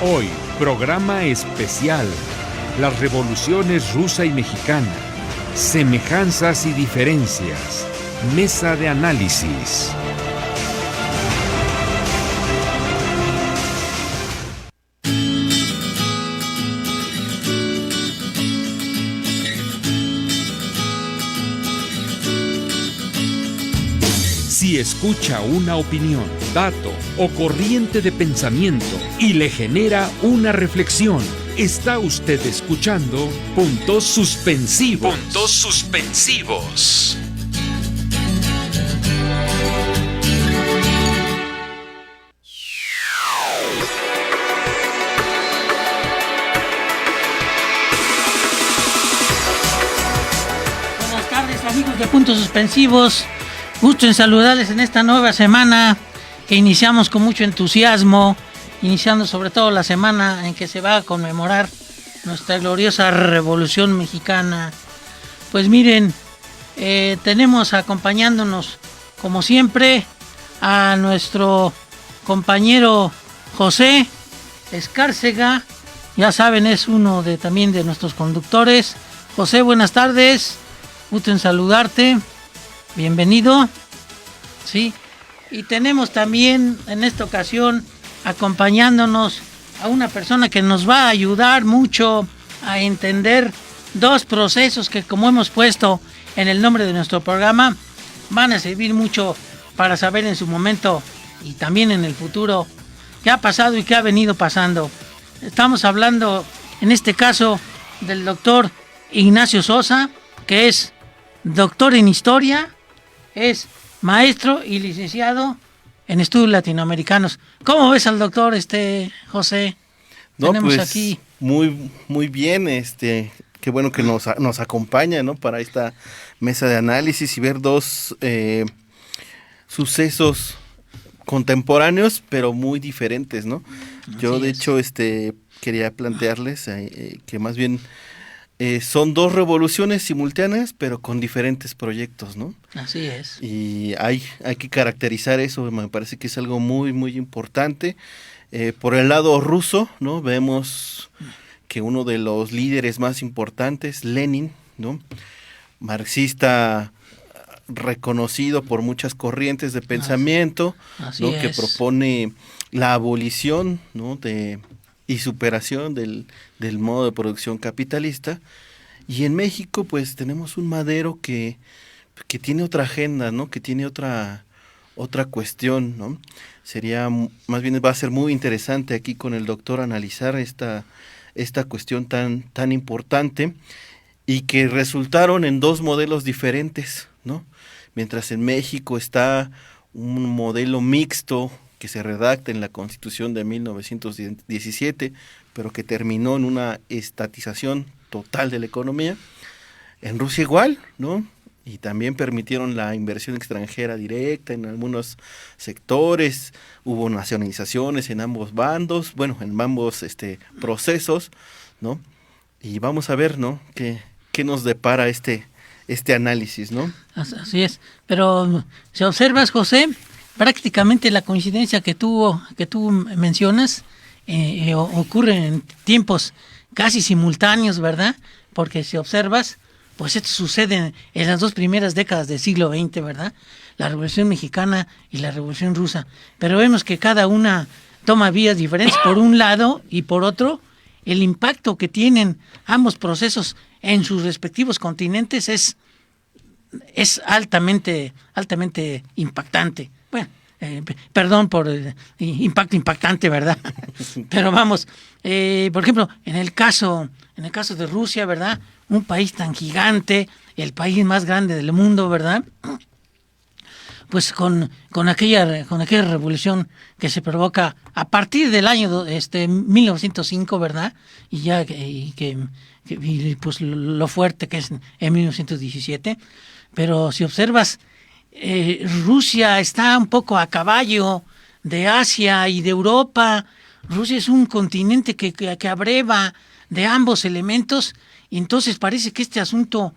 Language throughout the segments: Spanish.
Hoy, programa especial. Las revoluciones rusa y mexicana. Semejanzas y diferencias. Mesa de análisis. Si escucha una opinión, dato o corriente de pensamiento y le genera una reflexión, está usted escuchando Puntos Suspensivos. Puntos Suspensivos. Buenas tardes, amigos de Puntos Suspensivos. Gusto en saludarles en esta nueva semana que iniciamos con mucho entusiasmo, iniciando sobre todo la semana en que se va a conmemorar nuestra gloriosa Revolución Mexicana. Pues miren, tenemos acompañándonos como siempre a nuestro compañero José Escárcega, ya saben, es uno también de nuestros conductores. José, buenas tardes, gusto en saludarte. Bienvenido, sí, y tenemos también en esta ocasión acompañándonos a una persona que nos va a ayudar mucho a entender dos procesos que, como hemos puesto en el nombre de nuestro programa, van a servir mucho para saber en su momento y también en el futuro qué ha pasado y qué ha venido pasando. Estamos hablando en este caso del doctor Ignacio Sosa, que es doctor en Historia, es maestro y licenciado en estudios latinoamericanos. ¿Cómo ves al doctor José? No, tenemos pues, aquí muy bien, qué bueno que nos acompaña, ¿no? Para esta mesa de análisis y ver dos sucesos contemporáneos, pero muy diferentes, ¿no? Yo de hecho quería plantearles que más bien son dos revoluciones simultáneas, pero con diferentes proyectos, ¿no? Así es. Y hay que caracterizar eso, me parece que es algo muy, muy importante. Por el lado ruso, ¿no? Vemos que uno de los líderes más importantes, Lenin, ¿no? Marxista reconocido por muchas corrientes de pensamiento, Así ¿no? es. Que propone la abolición, ¿no? Y superación del modo de producción capitalista. Y en México pues tenemos un Madero que tiene otra agenda, ¿no? Que tiene otra cuestión, ¿no? Más bien va a ser muy interesante aquí con el doctor analizar esta cuestión tan importante y que resultaron en dos modelos diferentes, ¿no? Mientras en México está un modelo mixto que se redacta en la Constitución de 1917, pero que terminó en una estatización total de la economía. En Rusia igual, ¿no? Y también permitieron la inversión extranjera directa en algunos sectores, hubo nacionalizaciones en ambos bandos, bueno, en ambos procesos, ¿no? Y vamos a ver, ¿no? ¿Qué nos depara este análisis, ¿no? Así es, pero si observas, José, prácticamente la coincidencia que tú mencionas ocurre en tiempos casi simultáneos, ¿verdad? Porque si observas, pues esto sucede en las dos primeras décadas del siglo XX, ¿verdad? La Revolución Mexicana y la Revolución Rusa. Pero vemos que cada una toma vías diferentes por un lado y por otro. El impacto que tienen ambos procesos en sus respectivos continentes es altamente impactante. Bueno, perdón por impactante, ¿verdad? Pero vamos, por ejemplo, en el caso de Rusia, ¿verdad? Un país tan gigante, el país más grande del mundo, ¿verdad? Pues con aquella revolución que se provoca a partir del año 1905, ¿verdad? Y ya pues lo fuerte que es en 1917. Pero si observas, Rusia está un poco a caballo de Asia y de Europa. Rusia es un continente que abreva de ambos elementos, y entonces parece que este asunto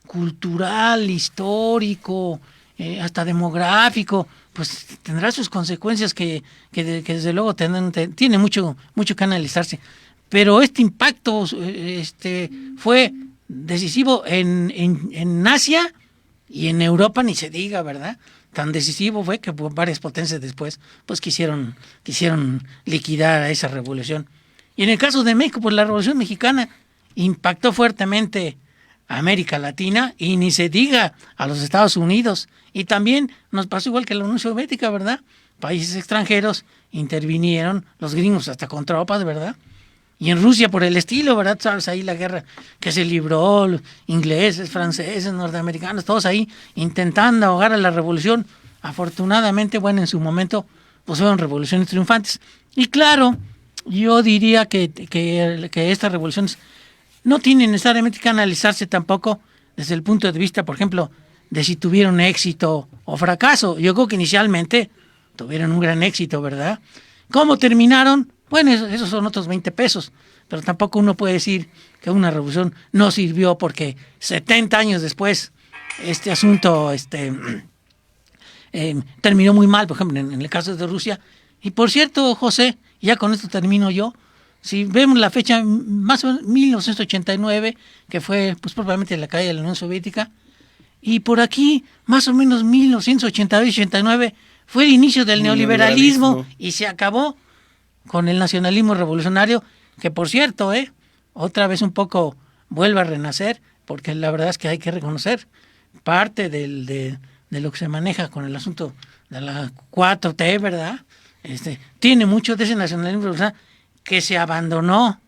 cultural, histórico, hasta demográfico, pues tendrá sus consecuencias que desde luego tiene mucho que analizarse. Pero este impacto fue decisivo en Asia y en Europa, ni se diga, ¿verdad? Tan decisivo fue que varias potencias después pues quisieron liquidar a esa revolución. Y en el caso de México, pues la Revolución Mexicana impactó fuertemente a América Latina y ni se diga a los Estados Unidos. Y también nos pasó igual que la Unión Soviética, ¿verdad? Países extranjeros intervinieron, los gringos hasta con tropas, ¿verdad? Y en Rusia por el estilo, ¿verdad? Sabes, ahí la guerra que se libró, los ingleses, franceses, norteamericanos, todos ahí intentando ahogar a la revolución. Afortunadamente, bueno, en su momento, pues fueron revoluciones triunfantes. Y claro, yo diría que estas revoluciones no tienen necesariamente que analizarse tampoco desde el punto de vista, por ejemplo, de si tuvieron éxito o fracaso. Yo creo que inicialmente tuvieron un gran éxito, ¿verdad? ¿Cómo terminaron? Bueno, esos son otros 20 pesos, pero tampoco uno puede decir que una revolución no sirvió porque 70 años después este asunto terminó muy mal, por ejemplo, en el caso de Rusia. Y por cierto, José, ya con esto termino yo, si vemos la fecha, más o menos 1989, que fue pues probablemente la caída de la Unión Soviética, y por aquí, más o menos 1988-89, fue el inicio del neoliberalismo y se acabó con el nacionalismo revolucionario, que por cierto, otra vez un poco vuelve a renacer, porque la verdad es que hay que reconocer parte de lo que se maneja con el asunto de la 4T, ¿verdad? Tiene mucho de ese nacionalismo revolucionario que se abandonó,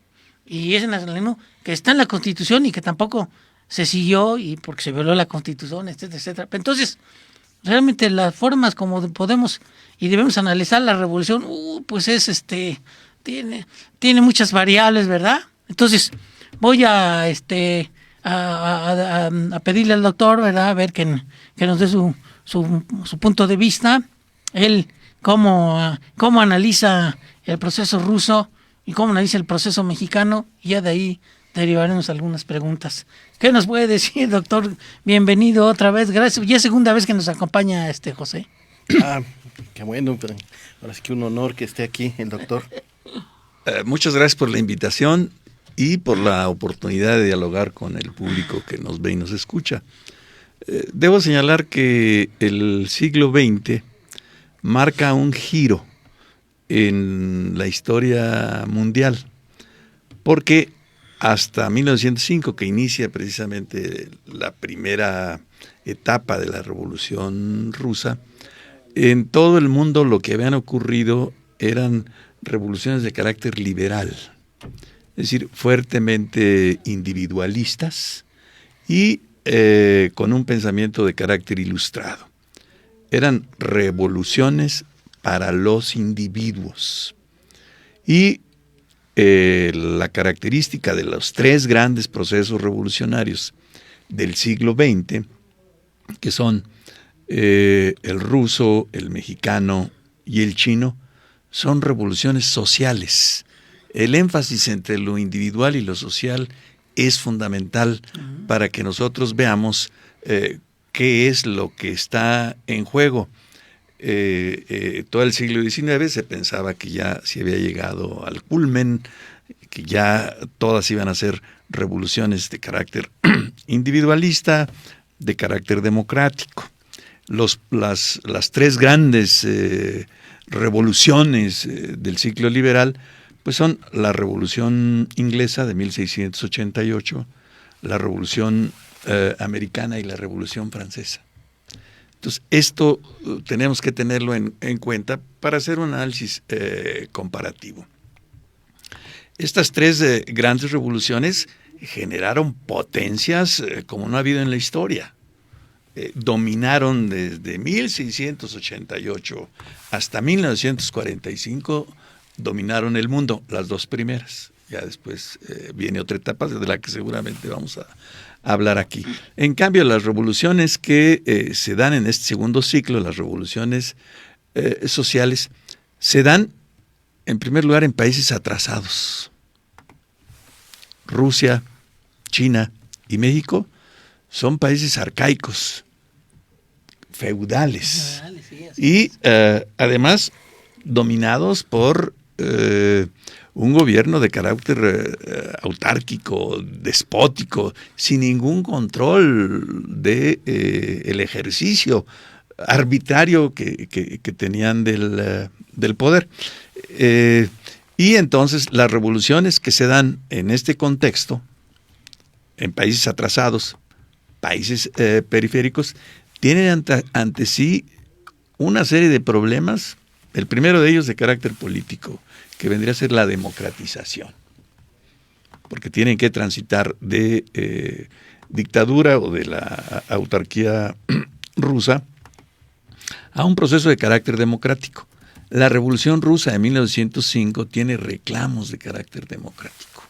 y ese nacionalismo que está en la Constitución y que tampoco se siguió, y porque se violó la Constitución, etcétera, etcétera. Entonces, realmente las formas como podemos y debemos analizar la revolución, pues es tiene muchas variables, ¿verdad? Entonces voy a pedirle al doctor, ¿verdad? A ver que nos dé su punto de vista, él cómo analiza el proceso ruso y cómo analiza el proceso mexicano, y ya de ahí derivaremos algunas preguntas. ¿Qué nos puede decir, doctor? Bienvenido otra vez, gracias. Ya es segunda vez que nos acompaña José. Qué bueno, pero ahora sí que un honor que esté aquí el doctor. Muchas gracias por la invitación y por la oportunidad de dialogar con el público que nos ve y nos escucha. Debo señalar que el siglo XX marca un giro en la historia mundial, porque hasta 1905, que inicia precisamente la primera etapa de la Revolución Rusa, en todo el mundo lo que habían ocurrido eran revoluciones de carácter liberal, es decir, fuertemente individualistas y con un pensamiento de carácter ilustrado. Eran revoluciones para los individuos. Y la característica de los tres grandes procesos revolucionarios del siglo XX, que son el ruso, el mexicano y el chino, son revoluciones sociales. El énfasis entre lo individual y lo social es fundamental para que nosotros veamos qué es lo que está en juego. Todo el siglo XIX se pensaba que ya se había llegado al culmen, que ya todas iban a ser revoluciones de carácter individualista, de carácter democrático. Las tres grandes revoluciones del ciclo liberal pues son la Revolución Inglesa de 1688, la Revolución Americana y la Revolución Francesa. Entonces, esto tenemos que tenerlo en cuenta para hacer un análisis comparativo. Estas tres grandes revoluciones generaron potencias como no ha habido en la historia. Dominaron desde 1688 hasta 1945, dominaron el mundo, las dos primeras. Ya después viene otra etapa de la que seguramente vamos a hablar aquí. En cambio, las revoluciones que se dan en este segundo ciclo, las revoluciones sociales, se dan en primer lugar en países atrasados. Rusia, China y México son países arcaicos, feudales. Sí, así Y además dominados por un gobierno de carácter autárquico, despótico, sin ningún control de el ejercicio arbitrario que tenían del poder. Y entonces las revoluciones que se dan en este contexto, en países atrasados, países periféricos, tienen ante sí una serie de problemas. El primero de ellos de carácter político, que vendría a ser la democratización, porque tienen que transitar de dictadura o de la autarquía rusa a un proceso de carácter democrático. La Revolución Rusa de 1905 tiene reclamos de carácter democrático.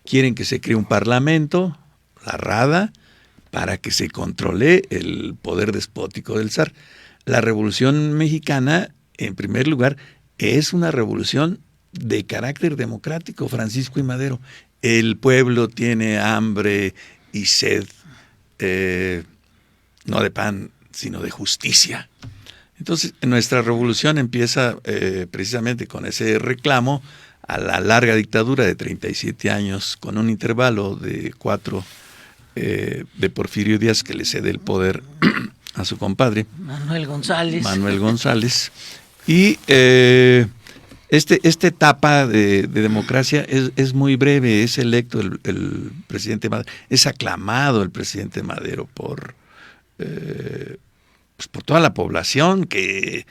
Quieren que se cree un parlamento, la Rada, para que se controle el poder despótico del zar. La Revolución Mexicana, en primer lugar, es una revolución de carácter democrático, Francisco y Madero. El pueblo tiene hambre y sed, no de pan, sino de justicia. Entonces, nuestra revolución empieza precisamente con ese reclamo a la larga dictadura de 37 años, con un intervalo de 4 de Porfirio Díaz, que le cede el poder a su compadre Manuel González. Y esta etapa de democracia es muy breve. Es electo el presidente Madero, es aclamado el presidente Madero por toda la población que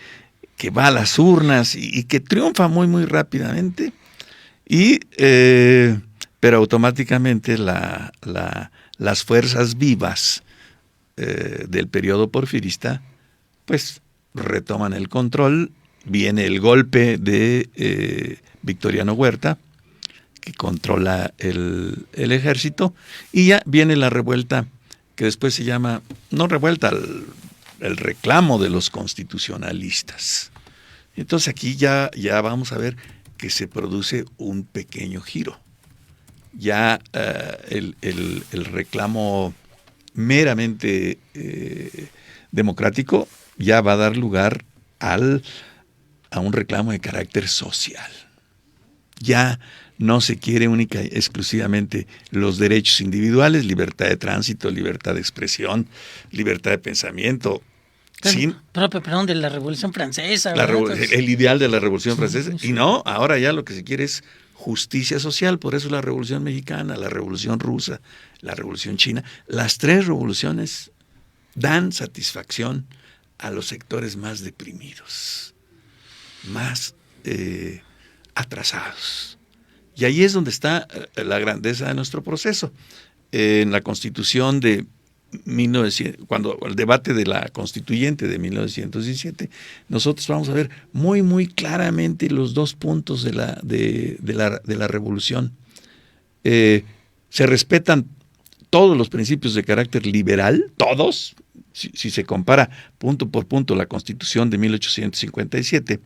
va a las urnas y que triunfa muy muy rápidamente, pero automáticamente las fuerzas vivas del periodo porfirista pues retoman el control. Viene el golpe de Victoriano Huerta, que controla el ejército, y ya viene la revuelta, que después se llama, no revuelta, el reclamo de los constitucionalistas. Entonces aquí ya vamos a ver que se produce un pequeño giro. Ya el reclamo meramente democrático ya va a dar lugar a un reclamo de carácter social. Ya no se quiere única y exclusivamente los derechos individuales, libertad de tránsito, libertad de expresión, libertad de pensamiento. Perdón, de la Revolución Francesa. El ideal de la Revolución Francesa. Y no, ahora ya lo que se quiere es justicia social. Por eso la Revolución Mexicana, la Revolución Rusa, la Revolución China. Las 3 revoluciones dan satisfacción a los sectores más deprimidos, más atrasados. Y ahí es donde está la grandeza de nuestro proceso. En la Constitución de 1900, cuando el debate de la Constituyente de 1917, nosotros vamos a ver muy muy claramente los 2 puntos de la revolución. Se respetan todos los principios de carácter liberal, todos. Si se compara punto por punto la Constitución de 1857,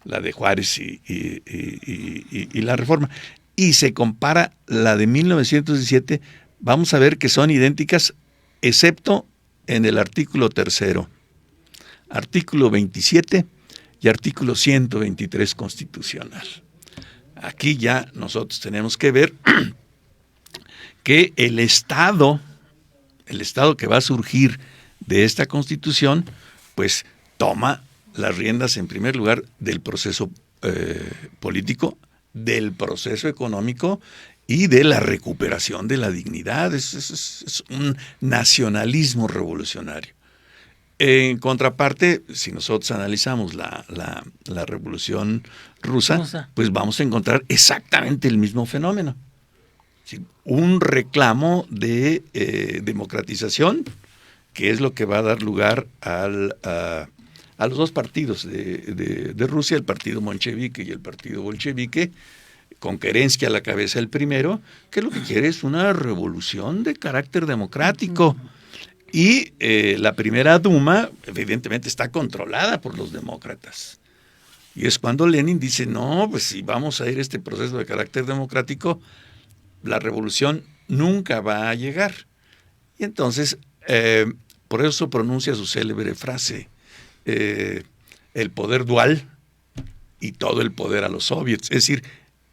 la de Juárez y la Reforma, y se compara la de 1917, vamos a ver que son idénticas, excepto en el artículo 3º, artículo 27 y artículo 123 constitucional. Aquí ya nosotros tenemos que ver que el Estado que va a surgir de esta Constitución, pues toma las riendas en primer lugar del proceso político, del proceso económico y de la recuperación de la dignidad. Es un nacionalismo revolucionario. En contraparte, si nosotros analizamos la Revolución Rusa, pues vamos a encontrar exactamente el mismo fenómeno. ¿Sí? Un reclamo de democratización, que es lo que va a dar lugar a los 2 partidos de Rusia, el partido menchevique y el partido bolchevique, con Kerensky a la cabeza el primero, que lo que quiere es una revolución de carácter democrático. Y la primera Duma, evidentemente, está controlada por los demócratas. Y es cuando Lenin dice, no, pues si vamos a ir a este proceso de carácter democrático, la revolución nunca va a llegar. Y entonces Por eso pronuncia su célebre frase, el poder dual y todo el poder a los soviets. Es decir,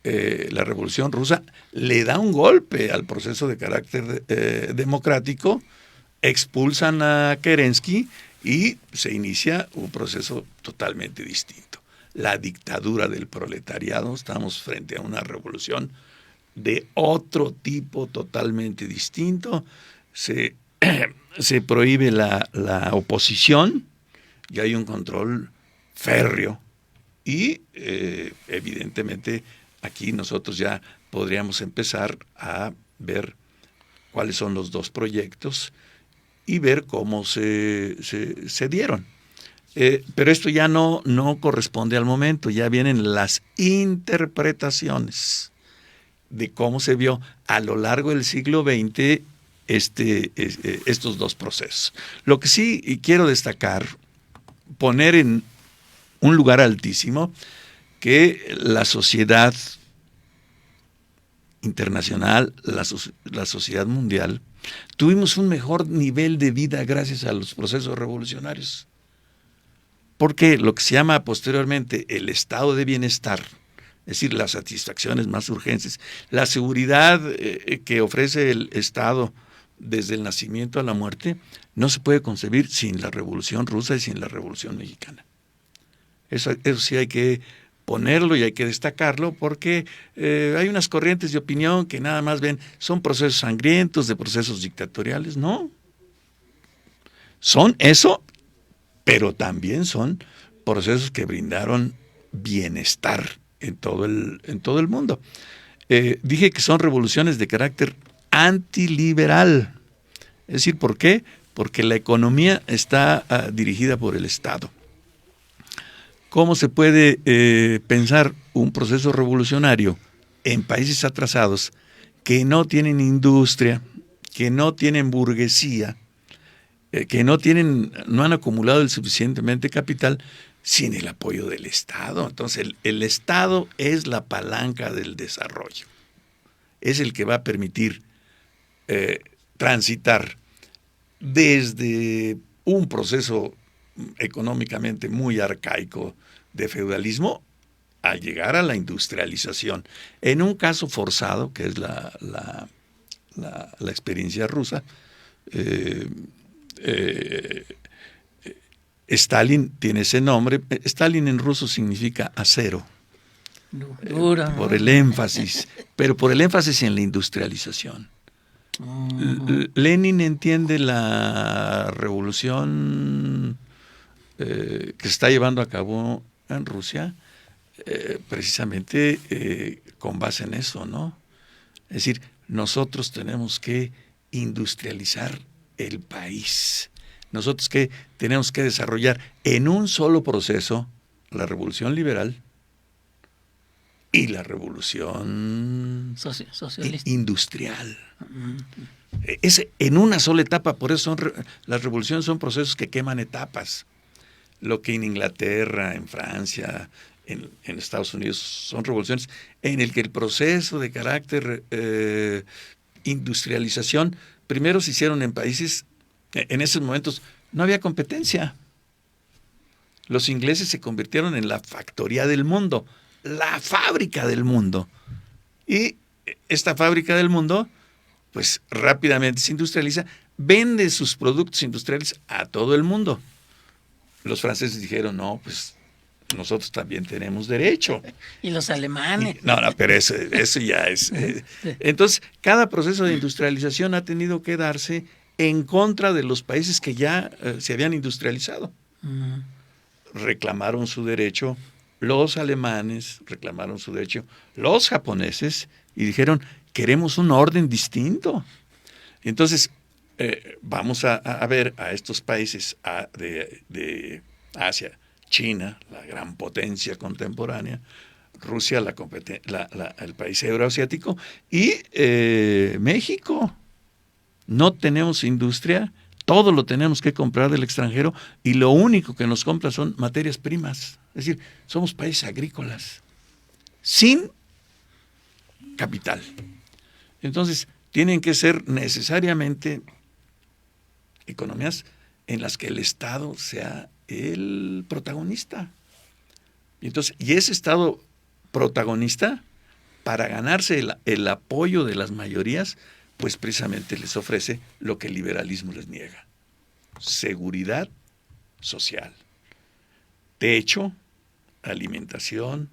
la Revolución Rusa le da un golpe al proceso de carácter democrático, expulsan a Kerensky y se inicia un proceso totalmente distinto. La dictadura del proletariado, estamos frente a una revolución de otro tipo totalmente distinto. Se prohíbe la oposición y hay un control férreo y evidentemente aquí nosotros ya podríamos empezar a ver cuáles son los dos proyectos y ver cómo se dieron. Pero esto ya no corresponde al momento, ya vienen las interpretaciones de cómo se vio a lo largo del siglo XX estos dos procesos. Lo que sí quiero destacar, poner en un lugar altísimo, que la sociedad internacional, la sociedad mundial, tuvimos un mejor nivel de vida gracias a los procesos revolucionarios. Porque lo que se llama posteriormente el estado de bienestar, es decir, las satisfacciones más urgentes, la seguridad que ofrece el Estado desde el nacimiento a la muerte, no se puede concebir sin la Revolución Rusa y sin la Revolución Mexicana. Eso sí hay que ponerlo y hay que destacarlo, porque hay unas corrientes de opinión que nada más ven, son procesos sangrientos, de procesos dictatoriales. No. Son eso, pero también son procesos que brindaron bienestar en todo el mundo. Dije que son revoluciones de carácter antiliberal. Es decir, ¿por qué? Porque la economía está dirigida por el Estado. ¿Cómo se puede pensar un proceso revolucionario en países atrasados que no tienen industria, que no tienen burguesía, que no han acumulado el suficientemente capital sin el apoyo del Estado? Entonces el Estado es la palanca del desarrollo, es el que va a permitir transitar desde un proceso económicamente muy arcaico de feudalismo a llegar a la industrialización. En un caso forzado, que es la experiencia rusa, Stalin tiene ese nombre. Stalin en ruso significa acero. Por el énfasis, pero por el énfasis en la industrialización. Lenin entiende la revolución que se está llevando a cabo en Rusia precisamente con base en eso, ¿no? Es decir, nosotros tenemos que industrializar el país. Nosotros tenemos que desarrollar en un solo proceso la revolución liberal y la revolución socialista industrial. Es en una sola etapa. Por eso las revoluciones son procesos que queman etapas. Lo que en Inglaterra, en Francia, en Estados Unidos son revoluciones en el que el proceso de carácter industrialización primero se hicieron en países, en esos momentos no había competencia. Los ingleses se convirtieron en la factoría del mundo, la fábrica del mundo. Y esta fábrica del mundo, pues rápidamente se industrializa, vende sus productos industriales a todo el mundo. Los franceses dijeron, no, pues nosotros también tenemos derecho. Y los alemanes. No, pero eso ya es. Entonces, cada proceso de industrialización ha tenido que darse en contra de los países que ya se habían industrializado. Reclamaron su derecho los alemanes, reclamaron su derecho los japoneses y dijeron, queremos un orden distinto. Entonces, vamos a ver a estos países de Asia, China, la gran potencia contemporánea, Rusia, el país euroasiático, y México. No tenemos industria, todo lo tenemos que comprar del extranjero y lo único que nos compra son materias primas. Es decir, somos países agrícolas, sin capital. Entonces, tienen que ser necesariamente economías en las que el Estado sea el protagonista. Y ese Estado protagonista, para ganarse el apoyo de las mayorías, pues precisamente les ofrece lo que el liberalismo les niega: seguridad social, techo, alimentación,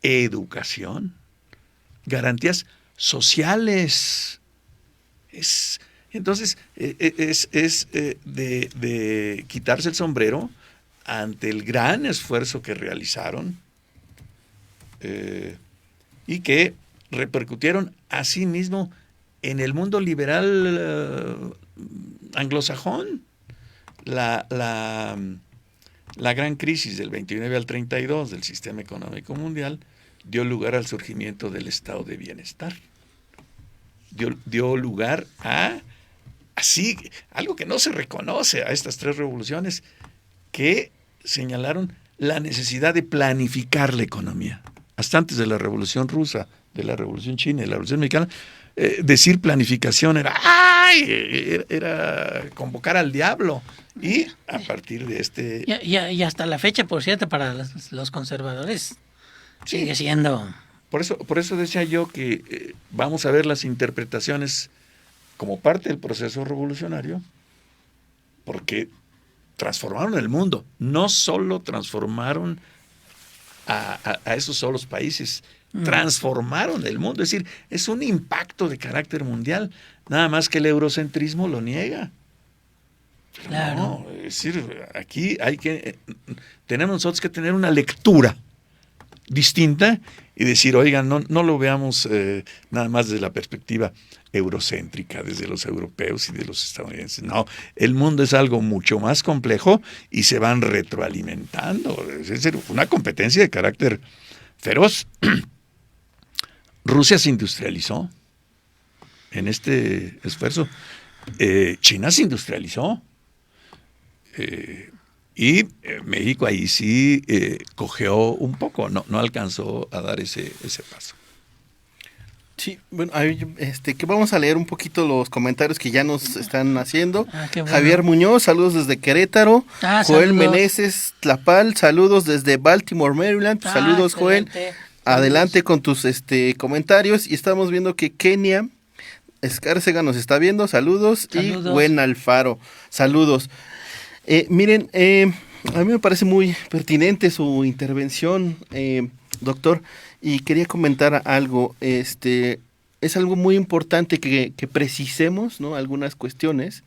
educación, garantías sociales. Entonces, es de quitarse el sombrero ante el gran esfuerzo que realizaron y que repercutieron asimismo en el mundo liberal anglosajón. La gran crisis del 29 al 32 del sistema económico mundial dio lugar al surgimiento del estado de bienestar. Dio lugar a algo que no se reconoce a estas tres revoluciones, que señalaron la necesidad de planificar la economía. Hasta antes de la Revolución Rusa, de la Revolución China y de la Revolución Mexicana, decir planificación era convocar al diablo. Y a partir de este... Y hasta la fecha, por cierto, para los conservadores, sigue siendo... Por eso decía yo que vamos a ver las interpretaciones como parte del proceso revolucionario, porque transformaron el mundo. No solo transformaron a esos solos países, transformaron el mundo. Es decir, es un impacto de carácter mundial, nada más que el eurocentrismo lo niega. Claro. No, es decir, aquí tenemos nosotros que tener una lectura distinta y decir, oigan, no lo veamos nada más desde la perspectiva eurocéntrica, desde los europeos y de los estadounidenses. No, el mundo es algo mucho más complejo y se van retroalimentando. Es decir, una competencia de carácter feroz. Rusia se industrializó en este esfuerzo. China se industrializó. Y México ahí sí cojeó un poco, no alcanzó a dar ese paso. Sí, bueno, que vamos a leer un poquito los comentarios que ya nos están haciendo. Qué bueno. Javier Muñoz, saludos desde Querétaro. Joel saludos. Meneses Tlapal, saludos desde Baltimore, Maryland. Saludos, excelente. Joel. Adelante con tus comentarios. Y estamos viendo que Kenia Escárcega nos está viendo. Saludos. Y Gwen Alfaro, saludos. Miren, a mí me parece muy pertinente su intervención, doctor, y quería comentar algo. Es algo muy importante que precisemos, ¿no?, algunas cuestiones,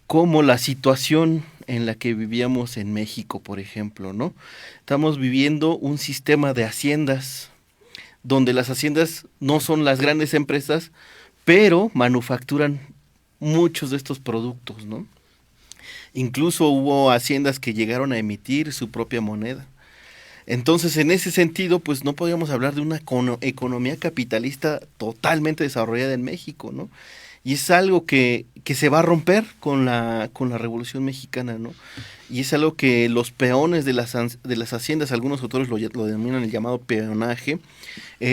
como la situación en la que vivíamos en México, por ejemplo, ¿no? Estamos viviendo un sistema de haciendas, donde las haciendas no son las grandes empresas, pero manufacturan muchos de estos productos, ¿no? Incluso hubo haciendas que llegaron a emitir su propia moneda. Entonces, en ese sentido, pues no podíamos hablar de una economía capitalista totalmente desarrollada en México, ¿no? Y es algo que se va a romper con la Revolución Mexicana, ¿no? Y es algo que los peones de las haciendas, algunos autores lo denominan el llamado peonaje,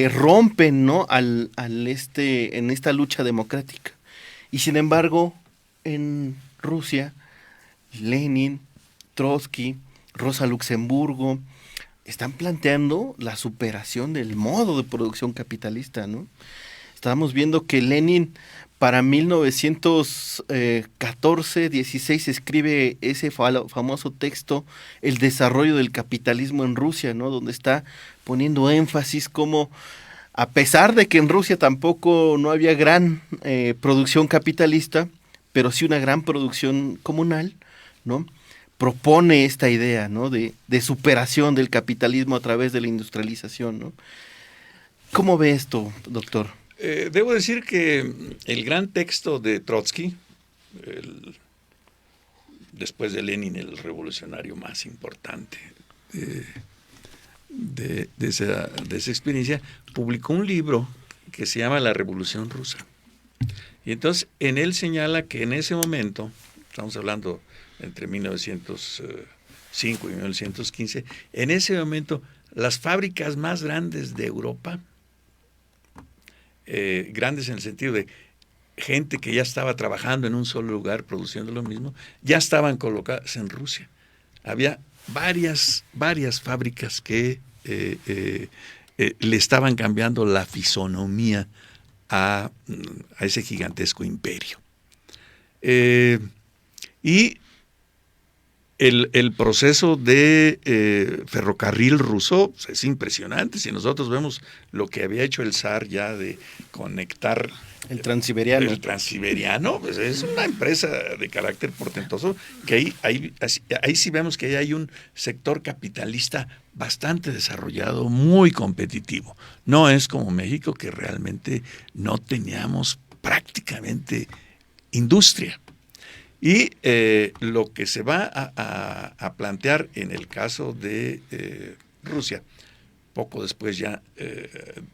rompen, ¿no?, en esta lucha democrática. Y sin embargo, en Rusia, Lenin, Trotsky, Rosa Luxemburgo están planteando la superación del modo de producción capitalista, ¿no? Estábamos viendo que Lenin para 1914-16 escribe ese famoso texto, El desarrollo del capitalismo en Rusia, ¿no?, donde está poniendo énfasis como, a pesar de que en Rusia tampoco no había gran producción capitalista, pero sí una gran producción comunal, ¿no?, propone esta idea, ¿no?, de superación del capitalismo a través de la industrialización, ¿no? ¿Cómo ve esto, doctor? Debo decir que el gran texto de Trotsky, después de Lenin, el revolucionario más importante de esa experiencia, publicó un libro que se llama La Revolución Rusa. Y entonces en él señala que en ese momento, estamos hablando entre 1905 y 1915, en ese momento las fábricas más grandes de Europa, grandes en el sentido de gente que ya estaba trabajando en un solo lugar produciendo lo mismo, ya estaban colocadas en Rusia. Había varias fábricas que le estaban cambiando la fisonomía a ese gigantesco imperio. Y el proceso de ferrocarril ruso pues, es impresionante. Si nosotros vemos lo que había hecho el zar ya de conectar el Transiberiano. El Transiberiano, pues es una empresa de carácter portentoso, que ahí sí vemos que hay un sector capitalista bastante desarrollado, muy competitivo. No es como México, que realmente no teníamos prácticamente industria. Y lo que se va a plantear en el caso de Rusia, poco después ya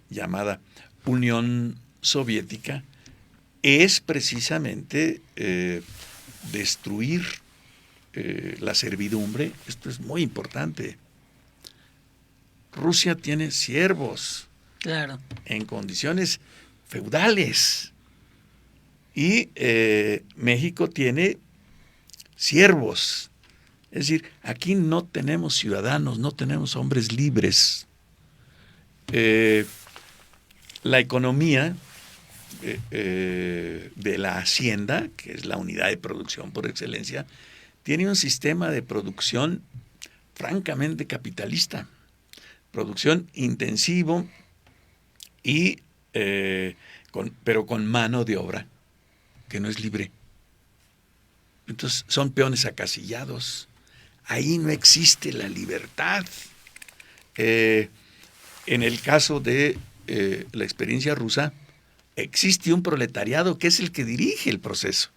llamada Unión Soviética, es precisamente destruir la servidumbre. Esto es muy importante. Rusia tiene siervos, claro, en condiciones feudales, y México tiene siervos. Es decir, aquí no tenemos ciudadanos, no tenemos hombres libres. La economía de la hacienda, que es la unidad de producción por excelencia, tiene un sistema de producción francamente capitalista, producción intensivo y pero con mano de obra que no es libre. Entonces son peones acasillados. Ahí no existe la libertad. En el caso de la experiencia rusa, existe un proletariado que es el que dirige el proceso.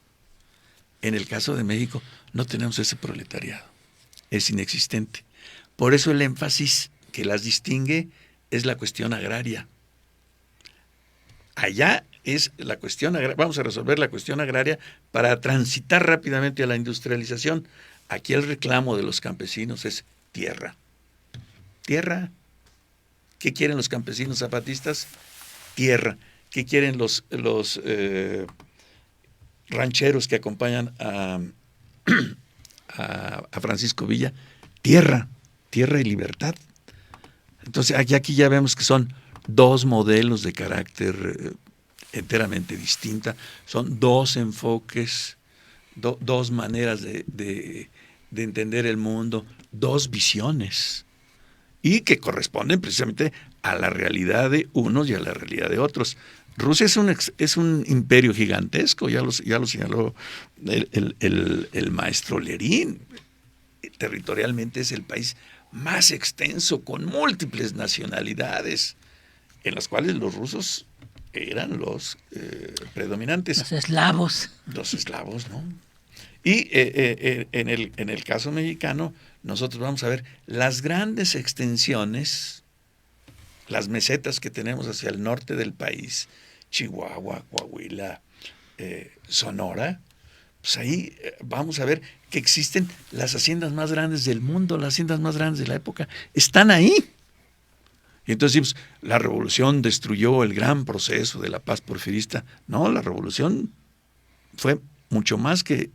En el caso de México, no tenemos ese proletariado. Es inexistente. Por eso el énfasis que las distingue es la cuestión agraria. Allá es la cuestión agraria. Vamos a resolver la cuestión agraria para transitar rápidamente a la industrialización. Aquí el reclamo de los campesinos es tierra. Tierra. ¿Qué quieren los campesinos zapatistas? Tierra. ¿Qué quieren los rancheros que acompañan a Francisco Villa? Tierra. Tierra y libertad. Entonces aquí ya vemos que son dos modelos de carácter enteramente distinta. Son dos enfoques, dos maneras de entender el mundo, dos visiones, y que corresponden precisamente a la realidad de unos y a la realidad de otros. Rusia es un imperio gigantesco, ya lo señaló el maestro Lenin. Territorialmente es el país más extenso, con múltiples nacionalidades, en las cuales los rusos eran los predominantes. Los eslavos. Los eslavos, ¿no? Y en el caso mexicano, nosotros vamos a ver las grandes extensiones, las mesetas que tenemos hacia el norte del país, Chihuahua, Coahuila, Sonora. Pues ahí vamos a ver que existen las haciendas más grandes del mundo, las haciendas más grandes de la época, están ahí. Y entonces pues, la revolución destruyó el gran proceso de la paz porfirista. No, la revolución fue mucho más que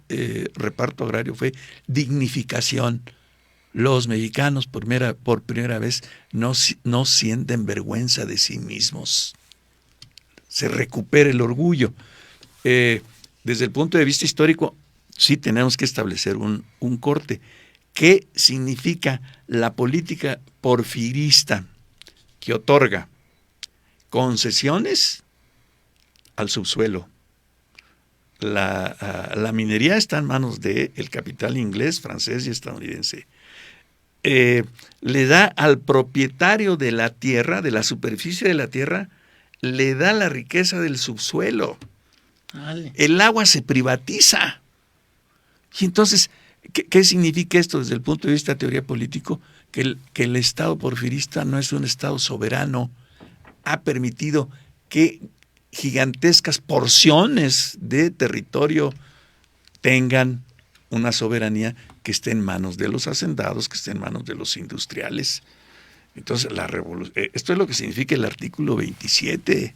reparto agrario, fue dignificación. Los mexicanos por primera vez no sienten vergüenza de sí mismos. Se recupera el orgullo. Desde el punto de vista histórico, sí tenemos que establecer un corte. ¿Qué significa la política porfirista que otorga concesiones al subsuelo? La minería está en manos del capital inglés, francés y estadounidense. Le da al propietario de la tierra, de la superficie de la tierra, le da la riqueza del subsuelo. Vale. El agua se privatiza. Y entonces, ¿qué significa esto desde el punto de vista de teoría político? Que el Estado porfirista no es un Estado soberano. Ha permitido que gigantescas porciones de territorio tengan una soberanía que esté en manos de los hacendados, que esté en manos de los industriales. Entonces, esto es lo que significa el artículo 27.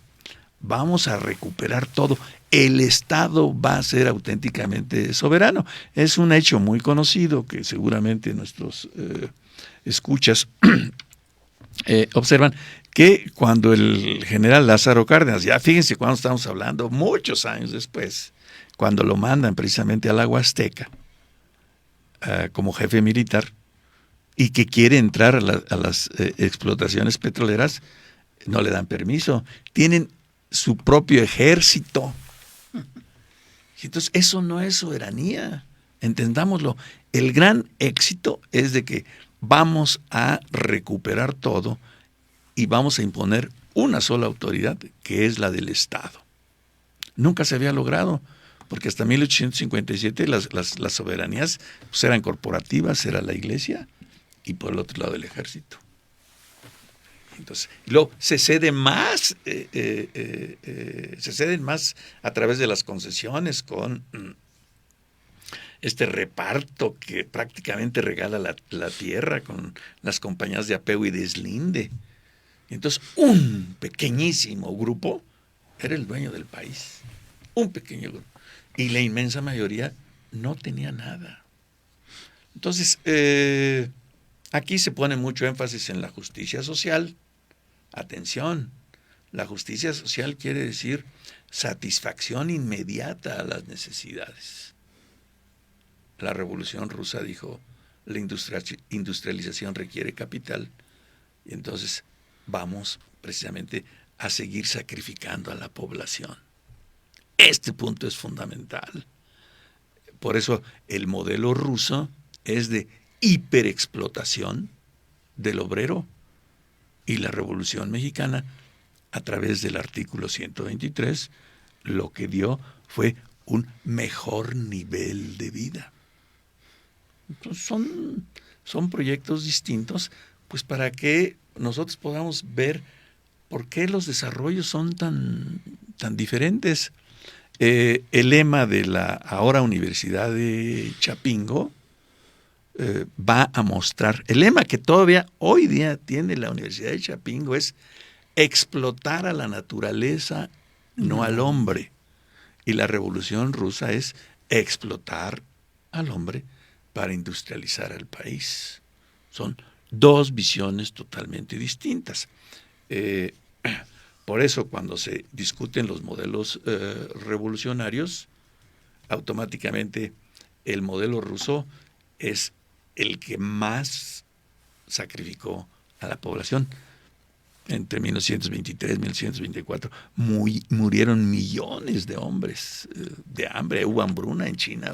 vamos a recuperar todo. El Estado va a ser auténticamente soberano. Es un hecho muy conocido que seguramente nuestros escuchas observan, que cuando el general Lázaro Cárdenas, ya fíjense cuando estamos hablando, muchos años después, cuando lo mandan precisamente a la Huasteca como jefe militar y que quiere entrar a las explotaciones petroleras, no le dan permiso. Tienen su propio ejército. Y entonces eso no es soberanía, entendámoslo. El gran éxito es de que vamos a recuperar todo y vamos a imponer una sola autoridad, que es la del Estado. Nunca se había logrado, porque hasta 1857 las soberanías pues eran corporativas, era la iglesia y por el otro lado el ejército. Entonces, luego se cede más, se ceden más a través de las concesiones con este reparto que prácticamente regala la tierra con las compañías de apego y deslinde. Entonces, un pequeñísimo grupo era el dueño del país, un pequeño grupo, y la inmensa mayoría no tenía nada. Entonces, aquí se pone mucho énfasis en la justicia social. Atención, la justicia social quiere decir satisfacción inmediata a las necesidades. La Revolución Rusa dijo, la industrialización requiere capital, y entonces vamos precisamente a seguir sacrificando a la población. Este punto es fundamental. Por eso el modelo ruso es de hiperexplotación del obrero, y la Revolución Mexicana, a través del artículo 123, lo que dio fue un mejor nivel de vida. Entonces son proyectos distintos, pues para que nosotros podamos ver por qué los desarrollos son tan diferentes. El lema de la ahora Universidad de Chapingo va a mostrar, el lema que todavía hoy día tiene la Universidad de Chapingo es explotar a la naturaleza, no al hombre. Y la Revolución Rusa es explotar al hombre para industrializar al país. Son dos visiones totalmente distintas. Por eso cuando se discuten los modelos revolucionarios, automáticamente el modelo ruso es el que más sacrificó a la población. Entre 1923 y 1924 murieron millones de hombres de hambre. Hubo hambruna en China.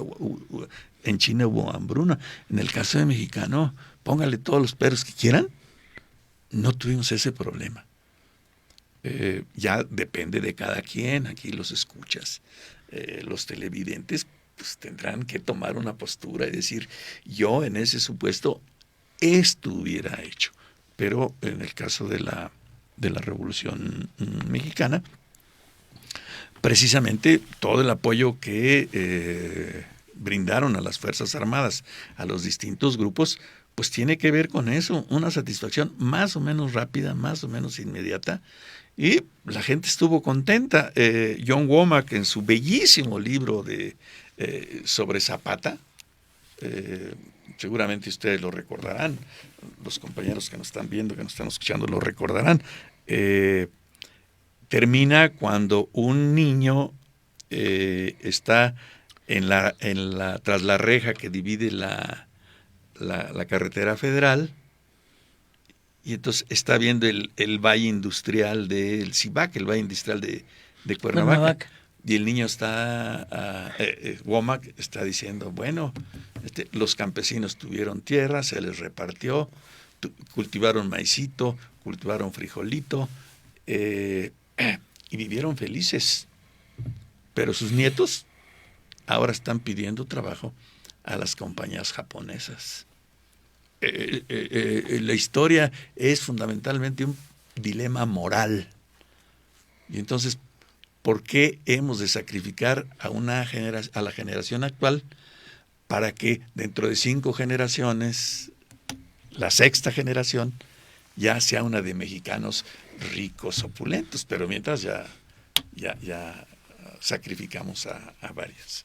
En China hubo hambruna. En el caso de mexicano, póngale todos los peros que quieran, no tuvimos ese problema. Ya depende de cada quien. Aquí los escuchas, los televidentes, pues tendrán que tomar una postura y decir, yo en ese supuesto esto hubiera hecho. Pero en el caso de la Revolución Mexicana, precisamente todo el apoyo que brindaron a las Fuerzas Armadas, a los distintos grupos, pues tiene que ver con eso, una satisfacción más o menos rápida, más o menos inmediata, y la gente estuvo contenta. John Womack, en su bellísimo libro sobre Zapata, seguramente ustedes lo recordarán, los compañeros que nos están viendo, que nos están escuchando lo recordarán, termina cuando un niño está tras la reja que divide la carretera federal, y entonces está viendo el valle industrial del Cibac, el valle industrial de Cuernavaca. Y el niño está, Womack está diciendo, bueno, los campesinos tuvieron tierra, se les repartió, cultivaron maicito, cultivaron frijolito, y vivieron felices. Pero sus nietos ahora están pidiendo trabajo a las compañías japonesas. La historia es fundamentalmente un dilema moral. Y entonces, ¿por qué hemos de sacrificar a la generación actual para que dentro de 5 generaciones, la 6ª generación, ya sea una de mexicanos ricos, opulentos? Pero mientras ya ya sacrificamos a varias.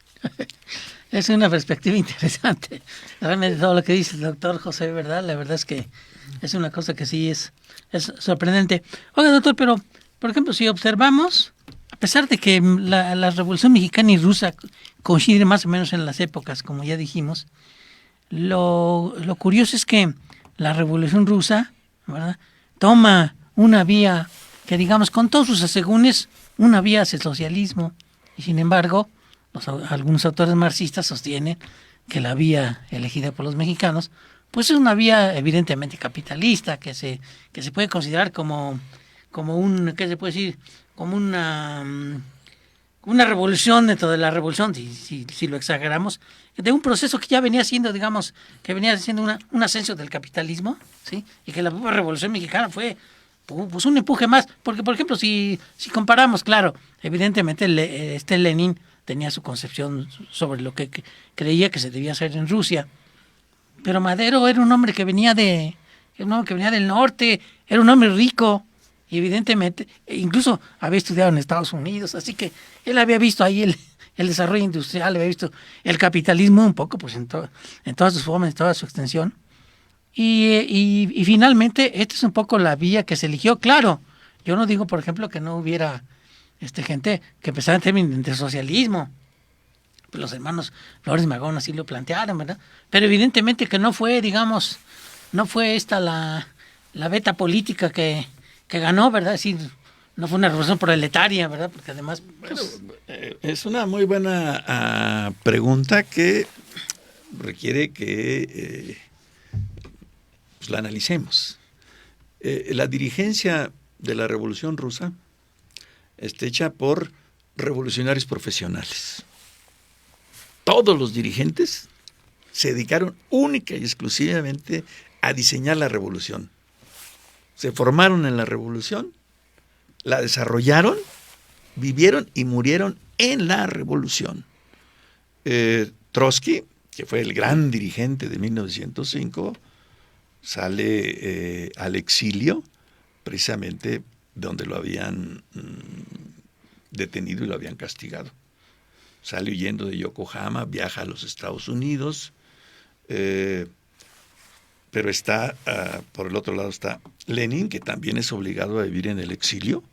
Es una perspectiva interesante. Realmente todo lo que dice el doctor José, ¿verdad? La verdad es que es una cosa que sí es sorprendente. Oiga, doctor, pero, por ejemplo, si observamos, a pesar de que la Revolución Mexicana y Rusa coinciden más o menos en las épocas, como ya dijimos, lo curioso es que la Revolución Rusa, ¿verdad?, toma una vía que, digamos, con todos sus asegúnes, una vía hacia el socialismo. Y sin embargo, algunos autores marxistas sostienen que la vía elegida por los mexicanos pues es una vía evidentemente capitalista, que se puede considerar como un, ¿qué se puede decir? Como una revolución dentro de la revolución, si lo exageramos, de un proceso que ya venía siendo, digamos, que venía siendo un ascenso del capitalismo, ¿sí? Y que la propia Revolución Mexicana fue pues un empuje más, porque por ejemplo, si comparamos, claro, evidentemente Lenin tenía su concepción sobre lo que creía que se debía hacer en Rusia, pero Madero era un hombre que venía del norte, era un hombre rico, y evidentemente, incluso había estudiado en Estados Unidos, así que él había visto ahí el desarrollo industrial, había visto el capitalismo un poco, pues en todas sus formas, en toda su extensión. Y finalmente, esta es un poco la vía que se eligió. Claro, yo no digo, por ejemplo, que no hubiera gente que empezara en términos de socialismo. Pues los hermanos Flores Magón así lo plantearon, ¿verdad? Pero evidentemente que no fue, digamos, no fue esta la beta política que ganó, ¿verdad? Es decir, no fue una revolución proletaria, ¿verdad? Porque además... Pues... es una muy buena pregunta que requiere que pues la analicemos. La dirigencia de la Revolución Rusa está hecha por revolucionarios profesionales. Todos los dirigentes se dedicaron única y exclusivamente a diseñar la revolución. Se formaron en la revolución, la desarrollaron, vivieron y murieron en la revolución. Trotsky, que fue el gran dirigente de 1905, sale al exilio, precisamente donde lo habían detenido y lo habían castigado. Sale huyendo de Yokohama, viaja a los Estados Unidos, pero está, por el otro lado está Lenin, que también es obligado a vivir en el exilio.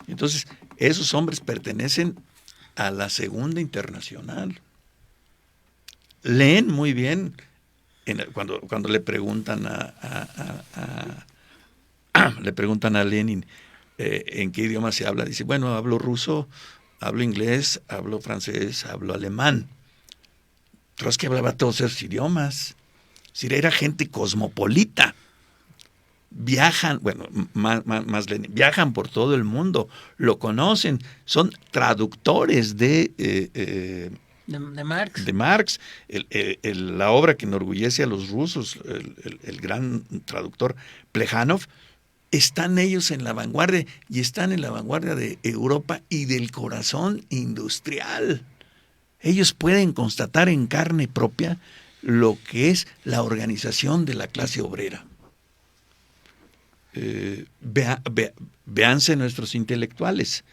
Entonces, esos hombres pertenecen a la Segunda Internacional. Leen muy bien cuando le preguntan le preguntan a Lenin en qué idioma se habla. Dice, bueno, hablo ruso, hablo inglés, hablo francés, hablo alemán. Trotsky hablaba todos esos idiomas. Es decir, era gente cosmopolita. Viajan, bueno, más Lenin, viajan por todo el mundo, lo conocen, son traductores de Marx. De Marx, la obra que enorgullece a los rusos, el gran traductor Plejanov, están ellos en la vanguardia y están en la vanguardia de Europa y del corazón industrial. Ellos pueden constatar en carne propia lo que es la organización de la clase obrera. Véanse nuestros intelectuales,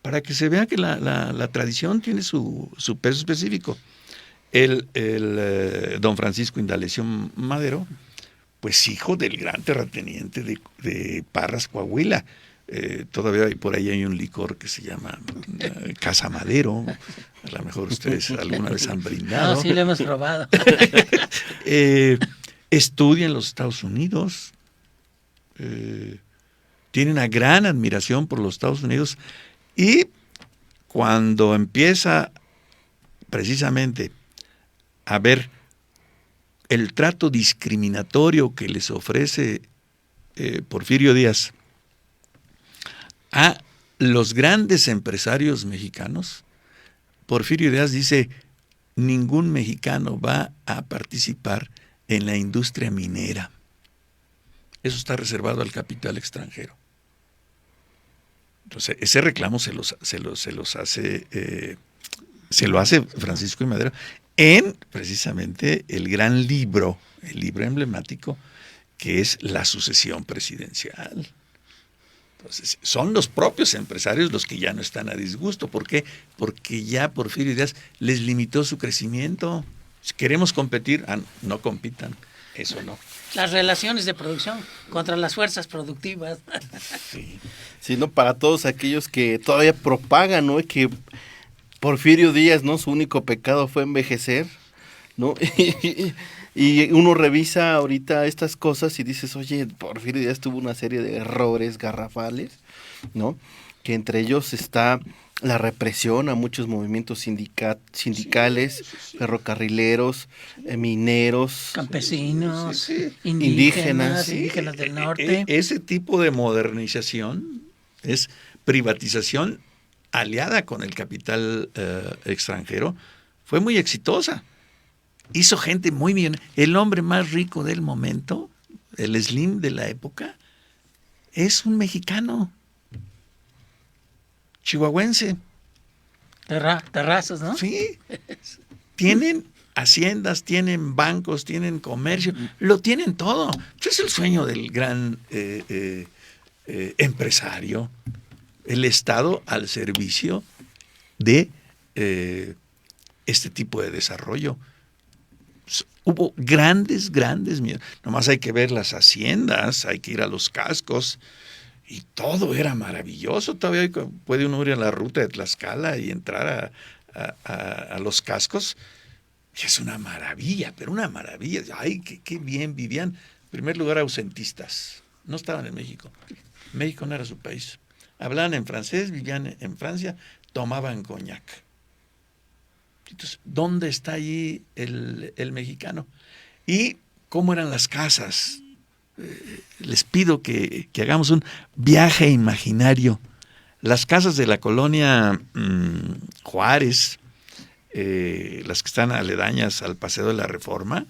para que se vea que la tradición tiene su peso específico. Don Francisco Indalecio Madero, pues hijo del gran terrateniente de Parras, Coahuila. Todavía por ahí hay un licor que se llama Casa Madero. A lo mejor ustedes alguna vez han brindado. No, sí lo hemos probado. Estudia en los Estados Unidos. Tiene una gran admiración por los Estados Unidos. Y cuando empieza precisamente a ver el trato discriminatorio que les ofrece Porfirio Díaz a los grandes empresarios mexicanos, Porfirio Díaz dice, ningún mexicano va a participar en la industria minera. Eso está reservado al capital extranjero. Entonces, ese reclamo se lo hace Francisco I. Madero en precisamente el gran libro, el libro emblemático que es La sucesión presidencial. Entonces, son los propios empresarios los que ya no están a disgusto. ¿Por qué? Porque ya Porfirio Díaz les limitó su crecimiento. Si queremos competir, no compitan. Eso no. Las relaciones de producción contra las fuerzas productivas. Sí. Sí, ¿no? Para todos aquellos que todavía propagan, ¿no? Que Porfirio Díaz, ¿no? Su único pecado fue envejecer, ¿no? Y uno revisa ahorita estas cosas y dices, oye, Porfirio Díaz tuvo una serie de errores garrafales, ¿no? Que entre ellos está la represión a muchos movimientos sindicales, ferrocarrileros, mineros, Campesinos, indígenas, indígenas del norte. Ese tipo de modernización es privatización aliada con el capital extranjero. Fue muy exitosa. Hizo gente muy bien. El hombre más rico del momento, el Slim de la época, es un mexicano. Chihuahuense. Terrazas, ¿no? Sí. Tienen haciendas, tienen bancos, tienen comercio, lo tienen todo. Es el sueño del gran empresario. El Estado al servicio de este tipo de desarrollo. Hubo grandes. Nomás hay que ver las haciendas, hay que ir a los cascos. Y todo era maravilloso. Todavía puede uno ir a la ruta de Tlaxcala y entrar a los cascos. Y es una maravilla, pero una maravilla. Ay, qué bien vivían. En primer lugar, ausentistas. No estaban en México. México no era su país. Hablaban en francés, vivían en Francia, tomaban coñac. Entonces, ¿dónde está allí el mexicano? ¿Y cómo eran las casas? Les pido que hagamos un viaje imaginario. Las casas de la colonia Juárez, las que están aledañas al Paseo de la Reforma,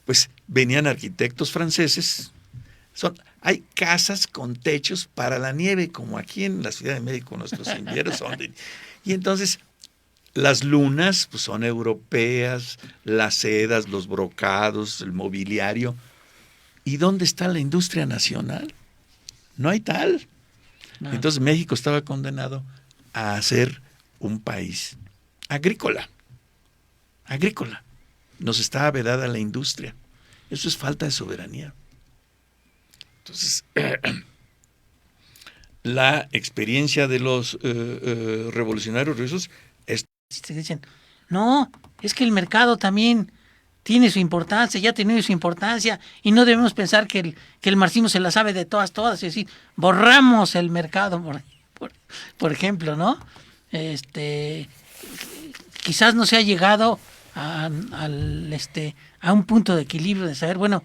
pues venían arquitectos franceses. Hay casas con techos para la nieve, como aquí en la Ciudad de México, nuestros inviernos son y entonces las lunas pues, son europeas, las sedas, los brocados, el mobiliario. ¿Y dónde está la industria nacional? No hay tal. No. Entonces México estaba condenado a ser un país agrícola. Nos estaba vedada la industria. Eso es falta de soberanía. Entonces, la experiencia de los revolucionarios rusos es... Dicen, no, es que el mercado también tiene su importancia, ya ha tenido su importancia, y no debemos pensar que el marxismo se la sabe de todas, es decir, borramos el mercado, por ejemplo, ¿no? Quizás no se ha llegado a un punto de equilibrio de saber, bueno,